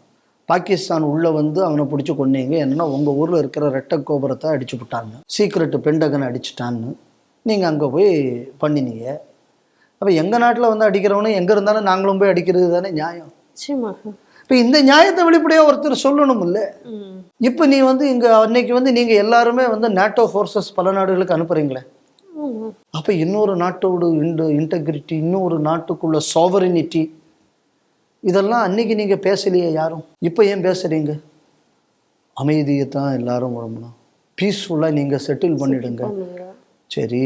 பாகிஸ்தான் உள்ளே வந்து அவனை பிடிச்சி கொன்னீங்க. என்னென்னா, உங்கள் ஊரில் இருக்கிற ரெட்டை கோபுரத்தை அடிச்சு விட்டாங்க, சீக்ரெட்டு பெண்டகனை அடிச்சுட்டான்னு நீங்கள் அங்கே போய் பண்ணினீங்க. அப்போ எங்கள் நாட்டில் வந்து அடிக்கிறவனு எங்கே இருந்தாலும் நாங்களும் போய் அடிக்கிறது தானே நியாயம்? இப்போ இந்த நியாயத்தை வெளிப்படையாக ஒருத்தர் சொல்லணும் இல்லை? இப்போ நீ வந்து இங்கே அன்னைக்கு வந்து நீங்கள் எல்லாருமே வந்து நேட்டோ ஃபோர்ஸஸ் பல நாடுகளுக்கு அனுப்புகிறீங்களே, அப்போ இன்னொரு நாட்டோட இன்டெகிரிட்டி, இன்னொரு நாட்டுக்குள்ள சாவரினிட்டி, இதெல்லாம் அன்னைக்கு நீங்கள் பேசலையே யாரும். இப்போ ஏன் பேசுகிறீங்க? அமைதியை தான் எல்லாரும் விரும்பணும், பீஸ்ஃபுல்லாக நீங்கள் செட்டில் பண்ணிடுங்க. சரி,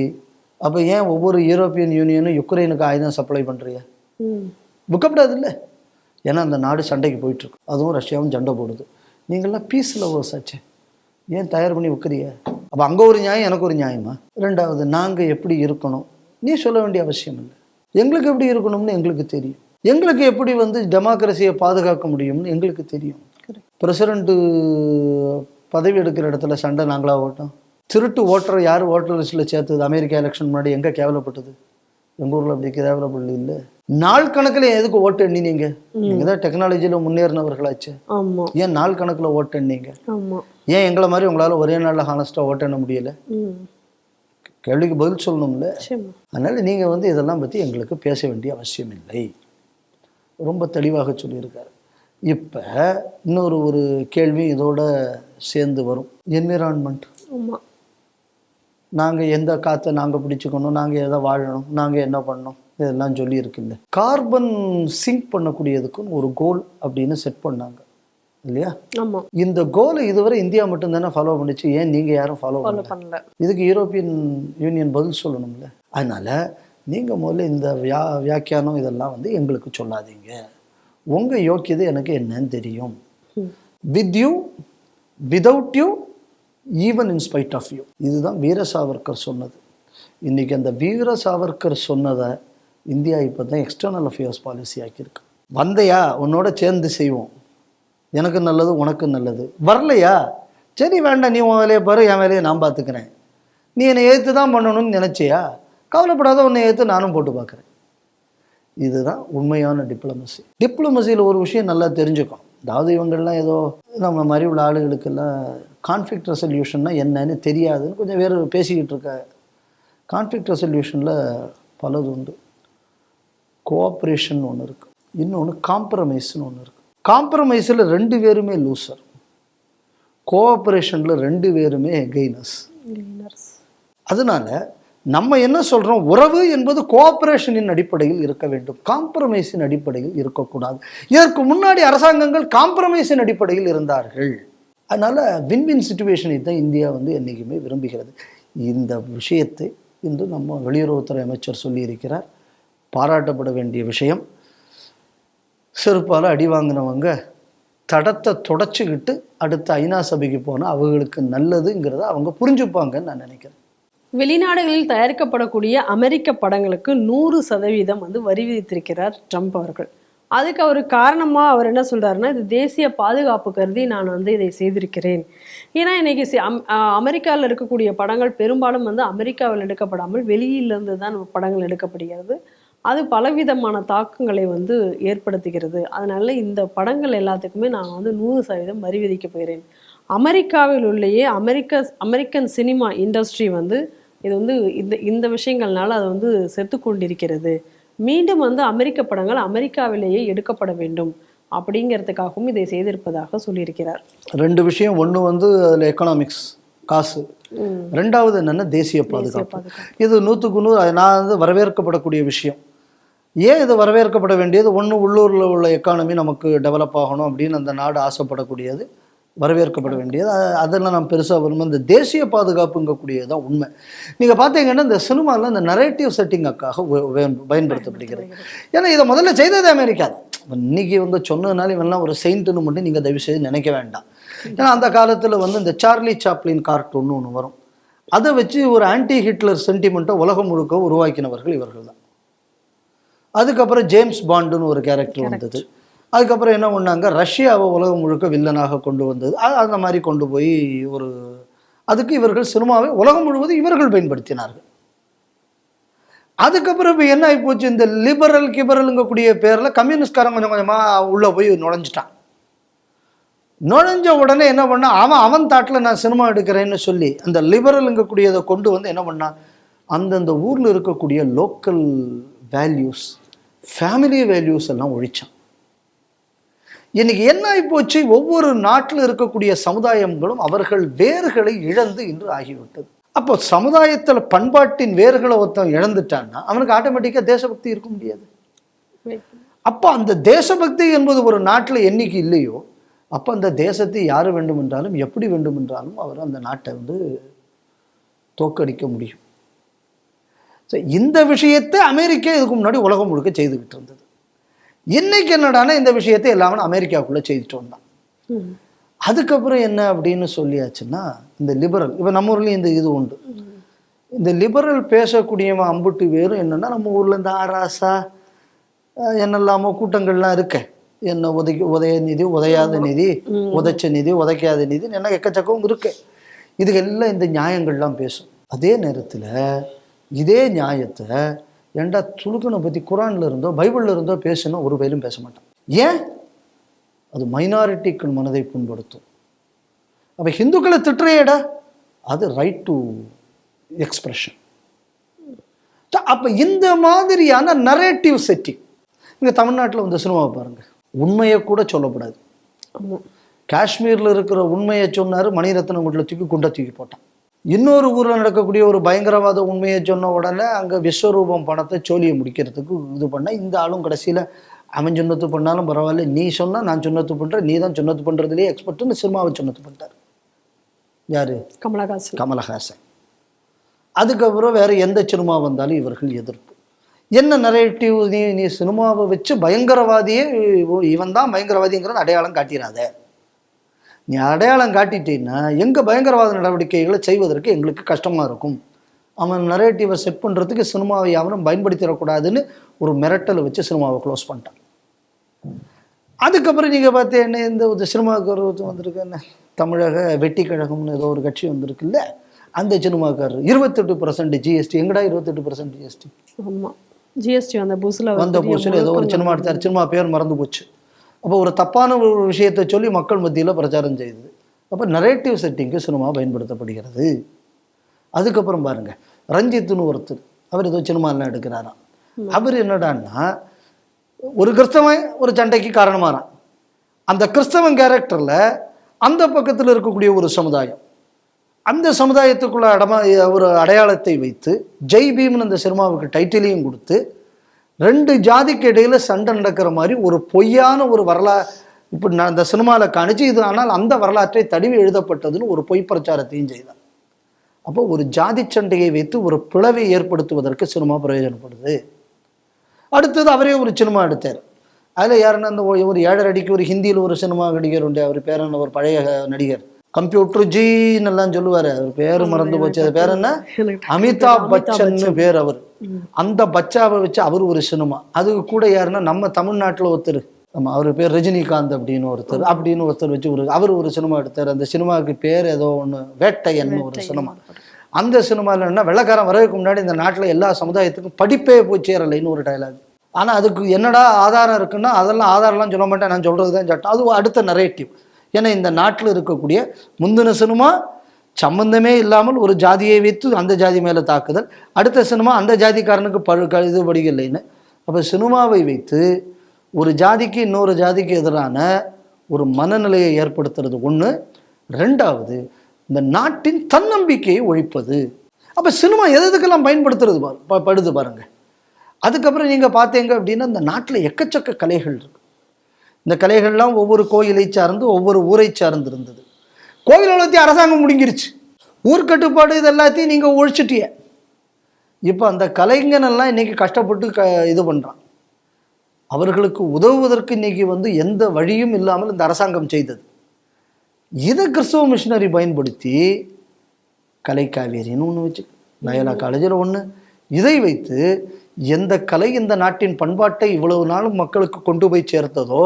அப்போ ஏன் ஒவ்வொரு யூரோப்பியன் யூனியனும் யுக்ரைனுக்கு ஆயுதம் சப்ளை பண்ணுறீங்க? விற்கப்படாது இல்லை? ஏன்னா அந்த நாடு சண்டைக்கு போயிட்டுருக்கு, அதுவும் ரஷ்யாவும் சண்டை போடுது. நீங்கள்லாம் பீஸ் லவர்ஸ் ஆச்சு, ஏன் தயார் பண்ணி விற்கிறிய? அப்போ அங்கே ஒரு நியாயம், எனக்கு ஒரு நியாயமா? ரெண்டாவது, நாங்கள் எப்படி இருக்கணும் நீ சொல்ல வேண்டிய அவசியம் இல்லை. எங்களுக்கு எப்படி இருக்கணும்னு எங்களுக்கு தெரியும். எங்களுக்கு எப்படி வந்து டெமோக்ரஸியை பாதுகாக்க முடியும்னு எங்களுக்கு தெரியும். பிரசிடெண்ட்டு பதவி எடுக்கிற இடத்துல சண்டை நாங்களாக ஓட்டோம். திருட்டு ஓட்டரை யார் ஓட்டர் லிஸ்ட்டில் சேர்த்தது? அமெரிக்கா எலெக்ஷன் முன்னாடி எங்கே கேவலப்பட்டது? எங்கள் ஊரில் அப்படி கேவலப்படல இல்லை. நாள் கணக்கில் எதுக்கு ஓட்டு எண்ணினீங்க? நீங்கள் தான் டெக்னாலஜியில் முன்னேறினவர்களாச்சு, ஏன் நாள் கணக்கில் ஓட்டு எண்ணீங்க? ஏன் எங்களை மாதிரி உங்களால் ஒரே நாளில் ஹானஸ்ட்டாக ஓட்டு எண்ண முடியலை? கேள்விக்கு பதில் சொல்லணும்ல. அதனால் நீங்கள் வந்து இதெல்லாம் பற்றி எங்களுக்கு பேச வேண்டிய அவசியம் இல்லை, ரொம்ப தெளிவாக சொல்லியிருக்காரு. இப்போ இன்னொரு கேள்வி இதோட சேர்ந்து வரும். என்விரான்மெண்ட், நாங்கள் எந்த காற்றை நாங்கள் பிடிச்சிக்கணும், நாங்கள் எதை வாழணும், நாங்கள் என்ன பண்ணணும், இதெல்லாம் சொல்லியிருக்குல்ல. கார்பன் சிங்க் பண்ணக்கூடியதுக்குன்னு ஒரு கோல் அப்படின்னு செட் பண்ணாங்க இல்லையா? இந்த கோலை இதுவரை இந்தியா மட்டும்தானே ஃபாலோ பண்ணிச்சு, ஏன் நீங்கள் யாரும் ஃபாலோ பண்ணல? இதுக்கு யூரோப்பியன் யூனியன் பதில் சொல்லணும்ல. அதனால் நீங்கள் முதல்ல இந்த வியாக்கியானம் இதெல்லாம் வந்து எங்களுக்கு சொல்லாதீங்க. உங்கள் யோக்கியது எனக்கு என்னன்னு தெரியும். With you, without you, even in spite of you. இதுதான் வீர சாவர்கர் சொன்னது. இன்றைக்கி அந்த வீர சாவர்கர் சொன்னதை இந்தியா இப்போ தான் எக்ஸ்டர்னல் அஃபேர்ஸ் பாலிசி ஆக்கியிருக்கு. வந்தையா உன்னோட சேர்ந்து செய்வோம், எனக்கு நல்லது உனக்கு நல்லது. வரலையா சரி வேண்டாம், நீ உன் வேலையை பாரு, என் வேலையை நான் பார்த்துக்கிறேன். நீ என்னை ஏற்று தான் பண்ணணும்னு நினச்சியா, கவலைப்படாத, உன்னை ஏற்று நானும் போட்டு பார்க்குறேன். இதுதான் உண்மையான டிப்ளமசி. டிப்ளமசியில் ஒரு விஷயம் நல்லா தெரிஞ்சுக்கணும். அதாவது இவங்கள்லாம் ஏதோ நம்ம மாதிரி உள்ள ஆளுகளுக்கெல்லாம் கான்ஃப்ளிக்ட் ரெசல்யூஷன்னா என்னன்னு தெரியாதுன்னு கொஞ்சம் வேறு பேசிக்கிட்டு இருக்க. கான்ஃப்ளிக்ட் ரெசல்யூஷனில் பலது உண்டு. கோஆப்ரேஷன் ஒன்று இருக்குது, இன்னொன்று காம்ப்ரமைஸ்னு ஒன்று இருக்குது. காம்ப்ரமைஸில் 2 பேருமே லூசர், கோஆப்ரேஷனில் 2 பேருமே கெய்னர்ஸ். அதனால நம்ம என்ன சொல்கிறோம், உறவு என்பது கோஆப்ரேஷனின் அடிப்படையில் இருக்க வேண்டும், காம்ப்ரமைஸின் அடிப்படையில் இருக்கக்கூடாது. இதற்கு முன்னாடி அரசாங்கங்கள் காம்ப்ரமைஸின் அடிப்படையில் இருந்தார்கள். அதனால் வின்வின் சிச்சுவேஷனை தான் இந்தியா வந்து என்றைக்குமே விரும்புகிறது. இந்த விஷயத்தை இன்று நம்ம வெளியுறவுத்துறை அமைச்சர் சொல்லியிருக்கிறார், பாராட்டப்பட வேண்டிய விஷயம். செருப்பால் அடி வாங்கினவங்க தடத்தை தொடச்சிக்கிட்டு அடுத்த ஐநா சபைக்கு போனால் அவங்களுக்கு நல்லதுங்கிறத அவங்க புரிஞ்சுப்பாங்கன்னு நான் நினைக்கிறேன். வெளிநாடுகளில் தயாரிக்கப்படக்கூடிய அமெரிக்க படங்களுக்கு 100% வந்து வரி விதித்திருக்கிறார் ட்ரம்ப் அவர்கள். அதுக்கு அவர் காரணமாக அவர் என்ன சொல்கிறாருன்னா, இது தேசிய பாதுகாப்பு கருதி நான் வந்து இதை செய்திருக்கிறேன். ஏன்னா இன்னைக்கு அமெரிக்காவில் இருக்கக்கூடிய படங்கள் பெரும்பாலும் வந்து அமெரிக்காவில் எடுக்கப்படாமல் வெளியிலிருந்து தான் படங்கள் எடுக்கப்படுகிறது. அது பலவிதமான தாக்கங்களை வந்து ஏற்படுத்துகிறது. அதனால இந்த படங்கள் எல்லாத்துக்குமே நான் வந்து 100% வரி விதிக்க போகிறேன். அமெரிக்காவில் உள்ளேயே அமெரிக்கன் சினிமா இண்டஸ்ட்ரி வந்து இது வந்து இந்த விஷயங்கள்னால அது வந்து செத்து கொண்டிருக்கிறது. மீண்டும் வந்து அமெரிக்க படங்கள் அமெரிக்காவிலேயே எடுக்கப்பட வேண்டும் அப்படிங்கிறதுக்காகவும் இதை செய்திருப்பதாக சொல்லியிருக்கிறார். 2 விஷயம். ஒன்று வந்து அதில் எக்கனாமிக்ஸ், காசு. ரெண்டாவது என்னென்னா தேசிய பாதுகாப்பு. இது 100க்கு 100 நான் வந்து வரவேற்கப்படக்கூடிய விஷயம். ஏன் இது வரவேற்கப்பட வேண்டியது? ஒன்று, உள்ளூரில் உள்ள எக்கானமி நமக்கு டெவலப் ஆகணும் அப்படின்னு அந்த நாடு ஆசைப்படக்கூடியது, வரவேற்கப்பட வேண்டியது. அதெல்லாம் நான் பெருசாக விரும்ப. இந்த தேசிய பாதுகாப்புங்கக்கூடியது தான் உண்மை. நீங்கள் பார்த்தீங்கன்னா இந்த சினிமாவில் இந்த நரேட்டிவ் செட்டிங்காக பயன்படுத்தப்படுகிறது. ஏன்னா இதை முதல்ல செய்தது அமெரிக்கா தான். இன்னைக்கு வந்து சொன்னதுனால இவெல்லாம் ஒரு செயின்ட்டுன்னு மட்டும் நீங்கள் தயவு செய்து நினைக்க வேண்டாம். ஏன்னா அந்த காலத்தில் வந்து இந்த சார்லி சாப்ளின் கார்ட்டூன்னு ஒன்று வரும். அதை வச்சு ஒரு ஆன்டி ஹிட்லர் சென்டிமெண்ட்டை உலகம் முழுக்க உருவாக்கினவர்கள் இவர்கள் தான். அதுக்கப்புறம் ஜேம்ஸ் பாண்டுன்னு ஒரு கேரக்டர் வந்தது. அதுக்கப்புறம் என்ன பண்ணாங்க, ரஷ்யாவை உலகம் முழுக்க வில்லனாக கொண்டு வந்தது. அந்த மாதிரி கொண்டு போய் அதுக்கு இவர்கள் சினிமாவை உலகம் முழுவதும் இவர்கள் பயன்படுத்தினார்கள். அதுக்கப்புறம் இப்போ என்ன ஆகி போச்சு, இந்த கிபரலுங்கக்கூடிய பேரில் கம்யூனிஸ்ட்காரன் கொஞ்சம் கொஞ்சமாக உள்ளே போய் நுழைஞ்சிட்டான். நுழைஞ்ச உடனே என்ன பண்ணா, அவன் தாட்டில் நான் சினிமா எடுக்கிறேன்னு சொல்லி அந்த லிபரலுங்கக்கூடியதை கொண்டு வந்து என்ன பண்ணான், அந்தந்த ஊரில் இருக்கக்கூடிய லோக்கல் வேல்யூஸ், ஃபேமிலி வேல்யூஸ் எல்லாம் ஒழிச்சான். இன்னைக்கு என்ன ஆகி போச்சு, ஒவ்வொரு நாட்டில் இருக்கக்கூடிய சமுதாயங்களும் அவர்கள் வேர்களை இழந்து இன்று ஆகிவிட்டது. அப்போ சமுதாயத்தில் பண்பாட்டின் வேர்களை ஒருத்தன் இழந்துட்டான்னா அவனுக்கு ஆட்டோமேட்டிக்காக தேசபக்தி இருக்க முடியாது. அப்போ அந்த தேசபக்தி என்பது ஒரு நாட்டில் என்னைக்கு இல்லையோ அப்போ அந்த தேசத்தை யார் வேண்டுமென்றாலும் எப்படி வேண்டுமென்றாலும் அவர் அந்த நாட்டை வந்து தோற்கடிக்க முடியும். ஸோ இந்த விஷயத்தை அமெரிக்கா இதுக்கு முன்னாடி உலகம் முழுக்க செய்துக்கிட்டு இருந்தது. இன்னைக்கு என்னடானா இந்த விஷயத்தை எல்லாமே அமெரிக்காவுக்குள்ளே செய்துட்டு வந்தான். அதுக்கப்புறம் என்ன அப்படின்னு சொல்லியாச்சுன்னா, இந்த லிபரல், இப்போ நம்ம ஊர்லேயும் இந்த இது உண்டு. இந்த லிபரல் பேசக்கூடியவன் அம்புட்டு வேறும் என்னென்னா, நம்ம ஊரில் இந்த ஆராசா என்னெல்லாமோ கூட்டங்கள்லாம் இருக்க, என்ன உதயநிதி, உதயாத நிதி, உதைச்ச நிதி, உதைக்காத நிதி, என்ன எக்கச்சக்கவும் இருக்கு. இதுக்கெல்லாம் இந்த நியாயங்கள்லாம் பேசும். அதே நேரத்தில் இதே நியாயத்தை ஏண்டா சுழுக்கனை பற்றி குரானில் இருந்தோ பைபிளில் இருந்தோ பேசுனா ஒரு பயிலும் பேச மாட்டான். ஏன்? அது மைனாரிட்டிக்கள் மனதை புண்படுத்தும். அப்போ ஹிந்துக்களை திட்டுறையடா, அது ரைட் டு எக்ஸ்பிரஷன். அப்போ இந்த மாதிரியான நரேட்டிவ் செட்டிங் இங்கே தமிழ்நாட்டில் வந்து சினிமாவை பாருங்கள், உண்மையை கூட சொல்லக்கூடாது. காஷ்மீரில் இருக்கிற உண்மையை சொன்னார், மணிரத்னம் வீட்டில் தூக்கி குண்டை தூக்கி போட்டான். இன்னொரு ஊரில் நடக்கக்கூடிய ஒரு பயங்கரவாத உண்மையை சொன்ன உடனே அங்கே விஸ்வரூபம் பணத்தை சோழியை முடிக்கிறதுக்கு இது பண்ண, இந்த ஆளும் கடைசியில் அவன் சுண்ணத்து பண்ணாலும் பரவாயில்ல, நீ சொன்னால் நான் சுண்ணத்து பண்ணுறேன், நீ தான் சுண்ணத்து பண்ணுறதுலேயே எக்ஸ்பர்ட்னு சினிமாவை சுண்ணத்து பண்ணிட்டார். யார்? கமலஹாசன். அதுக்கப்புறம் வேறு எந்த சினிமா வந்தாலும் இவர்கள் எதிர்ப்பு. என்ன நரேட்டிவ், நீ சினிமாவை வச்சு பயங்கரவாதியே இவன் தான் பயங்கரவாதிங்கிறது அடையாளம் காட்டிடாத. நீ அடையாளம் காட்டிட்டீன்னா எங்கள் பயங்கரவாத நடவடிக்கைகளை செய்வதற்கு எங்களுக்கு கஷ்டமாக இருக்கும். அவன் நரேட்டிவை செட் பண்ணுறதுக்கு சினிமாவை யாரும் பயன்படுத்திடக்கூடாதுன்னு ஒரு மிரட்டலை வச்சு சினிமாவை க்ளோஸ் பண்ணிட்டான். அதுக்கப்புறம் நீங்கள் பார்த்தீங்கன்னா இந்த சினிமாக்காரர் வந்திருக்கு, என்ன தமிழக வெட்டி கழகம்னு ஏதோ ஒரு கட்சி வந்திருக்குல்ல, அந்த சினிமாக்காரர் 28% ஜிஎஸ்டி. எங்கடா 28% ஜிஎஸ்டி? ஆமாம், ஜிஎஸ்டி வந்த புதுசில் ஏதோ ஒரு சினிமா எடுத்தார், சினிமா பேர் மறந்து போச்சு. அப்போ ஒரு தப்பான ஒரு விஷயத்தை சொல்லி மக்கள் மத்தியில் பிரச்சாரம் செய்யுது. அப்போ நரேட்டிவ் செட்டிங்கு சினிமா பயன்படுத்தப்படுகிறது. அதுக்கப்புறம் பாருங்க, ரஞ்சித்னு ஒருத்தர், அவர் ஏதோ சினிமாலாம் எடுக்கிறாராம். அவர் என்னடான்னா ஒரு கிறிஸ்தவன் ஒரு சண்டைக்கு காரணமாறான். அந்த கிறிஸ்தவன் கேரக்டரில் அந்த பக்கத்தில் இருக்கக்கூடிய ஒரு சமுதாயம், அந்த சமுதாயத்துக்குள்ள ஒரு அடையாளத்தை வைத்து ஜெய் பீம்னு அந்த சினிமாவுக்கு டைட்டிலையும் கொடுத்து 2 ஜாதிக்கு இடையில சண்டை நடக்கிற மாதிரி ஒரு பொய்யான ஒரு வரலாறு இப்போ நான் இந்த சினிமாவில் காணிச்சு, இது ஆனால் அந்த வரலாற்றை தடவி எழுதப்பட்டதுன்னு ஒரு பொய் பிரச்சாரத்தையும் செய்தார். அப்போ ஒரு ஜாதி சண்டையை வைத்து ஒரு பிளவை ஏற்படுத்துவதற்கு சினிமா பிரயோஜனப்படுது. அடுத்தது அவரே ஒரு சினிமா எடுத்தார். அதில் யாருன்னா அந்த ஒரு 7.5 அடிக்கு ஒரு ஹிந்தியில் ஒரு சினிமா நடிகர் உண்டு, அவர் பேர் என்ன, ஒரு பழைய நடிகர், கம்ப்யூட்டர் ஜீன்னு எல்லாம் சொல்லுவார், அவர் பேர் மறந்து போச்சு, அது பேர் என்ன, அமிதாப் பச்சன் பேர் அவர். அந்த பச்சாவை வச்சு அவர் ஒரு சினிமா. அதுக்கு கூட யாருன்னா நம்ம தமிழ்நாட்டில் ஒருத்தர், ஆமாம், அவர் பேர் ரஜினிகாந்த் அப்படின்னு ஒருத்தர் வச்சு அவர் ஒரு சினிமா எடுத்தார். அந்த சினிமாவுக்கு பேர் ஏதோ ஒன்று, வேட்டையன் ஒரு சினிமா. அந்த சினிமாவில் என்ன, வெள்ளைக்காரன் வரதுக்கு முன்னாடி இந்த நாட்டில் எல்லா சமுதாயத்துக்கும் படிப்பே போய் சேரலைன்னு ஒரு டைலாக். ஆனால் அதுக்கு என்னடா ஆதாரம் இருக்குன்னா, அதெல்லாம் ஆதாரம்லாம் சொல்ல மாட்டேன், நான் சொல்கிறது தான் சட்டம். அது அடுத்த நரேட்டிவ். ஏன்னா இந்த நாட்டில் இருக்கக்கூடிய முந்தின சினிமா சம்பந்தமே இல்லாமல் ஒரு ஜாதியை வைத்து அந்த ஜாதி மேலே தாக்குதல், அடுத்த சினிமா அந்த ஜாதிக்காரனுக்கு இது படிக்கலைன்னு. அப்போ சினிமாவை வைத்து ஒரு ஜாதிக்கு இன்னொரு ஜாதிக்கு எதிரான ஒரு மனநிலையை ஏற்படுத்துறது ஒன்று. ரெண்டாவது, இந்த நாட்டின் தன்னம்பிக்கையை ஒழிப்பது. அப்போ சினிமா எதுக்கெல்லாம் பயன்படுத்துறது படுது பாருங்க. அதுக்கப்புறம் நீங்கள் பார்த்தீங்க அப்படின்னா இந்த நாட்டில் எக்கச்சக்க கலைகள் இருக்கு. இந்த கலைகள்லாம் ஒவ்வொரு கோயிலை சார்ந்து ஒவ்வொரு ஊரை சார்ந்து இருந்தது. கோவில் எல்லாத்தையும் அரசாங்கம் முடுங்கிருச்சு, ஊர்க்கட்டுப்பாடு இது எல்லாத்தையும் நீங்கள் ஒழிச்சிட்டிய. இப்போ அந்த கலைஞனெல்லாம் இன்னைக்கு கஷ்டப்பட்டு இது பண்ணுறான். அவர்களுக்கு உதவுவதற்கு இன்னைக்கு எந்த வழியும் இல்லாமல் இந்த அரசாங்கம் செய்தது. இதை கிறிஸ்தவ மிஷினரி பயன்படுத்தி கலைக்காவேரின்னு ஒன்று வச்சு, லயோலா காலேஜில் ஒன்று, இதை வைத்து எந்த கலை இந்த நாட்டின் பண்பாட்டை இவ்வளவு நாளும் மக்களுக்கு கொண்டு போய் சேர்த்ததோ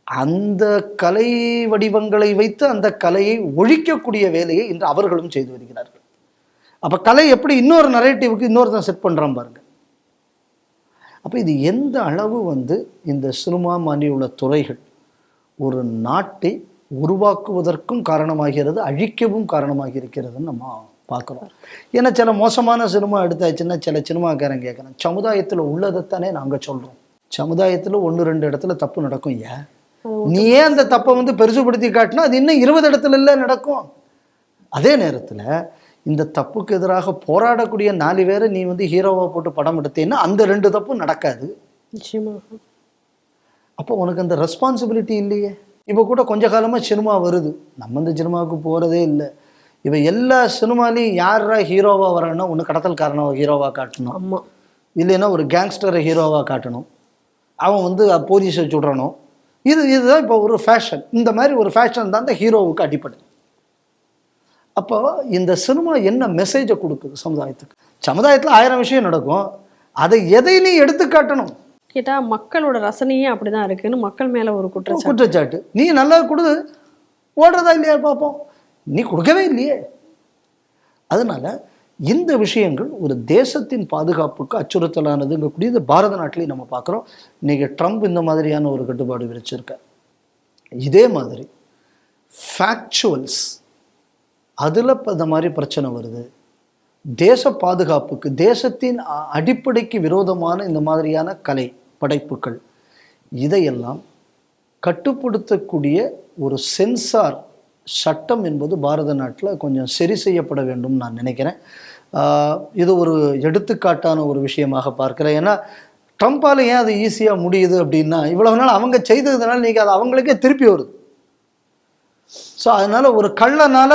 அந்த கலை வடிவங்களை வைத்து அந்த கலையை ஒழிக்கக்கூடிய வேலையை இன்று அவர்களும் செய்து வருகிறார்கள். அப்போ கலை எப்படி இன்னொரு நரேட்டிவுக்கு இன்னொருத்தன் செட் பண்ணுறான் பாருங்க. அப்போ இது எந்த அளவு இந்த சினிமா மாதிரி உள்ள துறைகள் ஒரு நாட்டை உருவாக்குவதற்கும் காரணமாகிறது, அழிக்கவும் காரணமாக இருக்கிறதுன்னு நம்ம பார்க்குறோம். ஏன்னா சில மோசமான சினிமா எடுத்தாச்சுன்னா சில சினிமாக்காரன் கேட்குறேன், சமுதாயத்தில் உள்ளதைத்தானே நாங்கள் சொல்கிறோம், சமுதாயத்தில் 1-2 இடத்துல தப்பு நடக்கும், ஏன் நீ ஏன் அந்த தப்பை பெருசுபடுத்தி காட்டினா அது இன்னும் 20 இடத்துல இல்லை நடக்கும். அதே நேரத்தில் இந்த தப்புக்கு எதிராக போராடக்கூடிய 4 பேரை நீ ஹீரோவாக போட்டு படம் எடுத்தேன்னா அந்த 2 தப்பும் நடக்காது. அப்போ உனக்கு அந்த ரெஸ்பான்சிபிலிட்டி இல்லையே. இப்போ கூட கொஞ்ச காலமாக சினிமா வருது, நம்ம இந்த சினிமாவுக்கு போகிறதே இல்லை. இப்போ எல்லா சினிமாலையும் யாரா ஹீரோவாக வரான்னா ஒன்று கடத்தல்காரனை ஹீரோவாக காட்டணும், இல்லைன்னா ஒரு கேங்ஸ்டரை ஹீரோவாக காட்டணும், அவன் போலீஸை சுடணும். இதுதான் இப்போ ஒரு ஃபேஷன். இந்த மாதிரி ஒரு ஃபேஷன் தான் இந்த ஹீரோவுக்கு அடிப்படை. அப்போ இந்த சினிமா என்ன மெசேஜை கொடுக்குது சமுதாயத்துக்கு? சமுதாயத்தில் 1000 விஷயம் நடக்கும், அதை எதை நீ எடுத்து காட்டணும் கேட்டால் மக்களோட ரசனையே அப்படிதான் இருக்குன்னு மக்கள் மேலே ஒரு குற்றச்சாட்டு. நீ நல்லா கொடு, ஓடுறதா இல்லையா பார்ப்போம், நீ கொடுக்கவே இல்லையே. அதனால இந்த விஷயங்கள் ஒரு தேசத்தின் பாதுகாப்புக்கு அச்சுறுத்தலானதுங்கக்கூடியது பாரத நாட்டிலையும் நம்ம பார்க்குறோம். இன்னைக்கு ட்ரம்ப் இந்த மாதிரியான ஒரு கட்டுப்பாடு விதிச்சிருக்கார். இதே மாதிரி ஃபேக்சுவல்ஸ் அதில் இந்த மாதிரி பிரச்சனை வருது. தேச பாதுகாப்புக்கு, தேசத்தின் அடிப்படைக்கு விரோதமான இந்த மாதிரியான கலை படைப்புகள் இதையெல்லாம் கட்டுப்படுத்தக்கூடிய ஒரு சென்சார் சட்டம் என்பது பாரத நாட்டில் கொஞ்சம் சரி செய்யப்பட வேண்டும் நான் நினைக்கிறேன். இது ஒரு எடுத்துக்காட்டான ஒரு விஷயமாக பார்க்கிறேன். ஏன்னா ட்ரம்ப்பால் ஏன் அது ஈஸியாக முடியுது அப்படின்னா, இவ்வளவு நாள் அவங்க செய்ததுனால நீங்கள் அது அவங்களுக்கே திருப்பி வருது. ஸோ அதனால் ஒரு கள்ளனால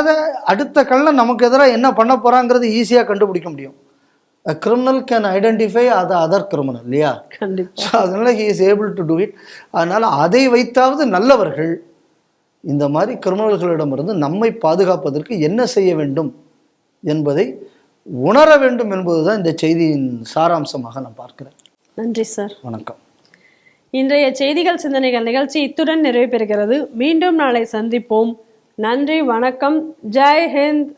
அடுத்த கள்ளன் நமக்கு எதிராக என்ன பண்ண போகிறாங்கிறது ஈஸியாக கண்டுபிடிக்க முடியும். கிரிமினல் கேன் ஐடென்டிஃபை அது அதர் கிரிமினல் இல்லையா? ஸோ அதனால he is able to do it. அதனால் அதை வைத்தாவது நல்லவர்கள் இந்த மாதிரி கிரிமினல்களிடமிருந்து நம்மை பாதுகாப்பதற்கு என்ன செய்ய வேண்டும் என்பதை உணர வேண்டும் என்பதுதான் இந்த செய்தியின் சாராம்சமாக நான் பார்க்கிறேன். நன்றி சார். வணக்கம். இன்றைய செய்திகள் சிந்தனைகள் நிகழ்ச்சி இத்துடன் நிறைவு பெறுகிறது. மீண்டும் நாளை சந்திப்போம். நன்றி, வணக்கம், ஜெய் ஹிந்த்.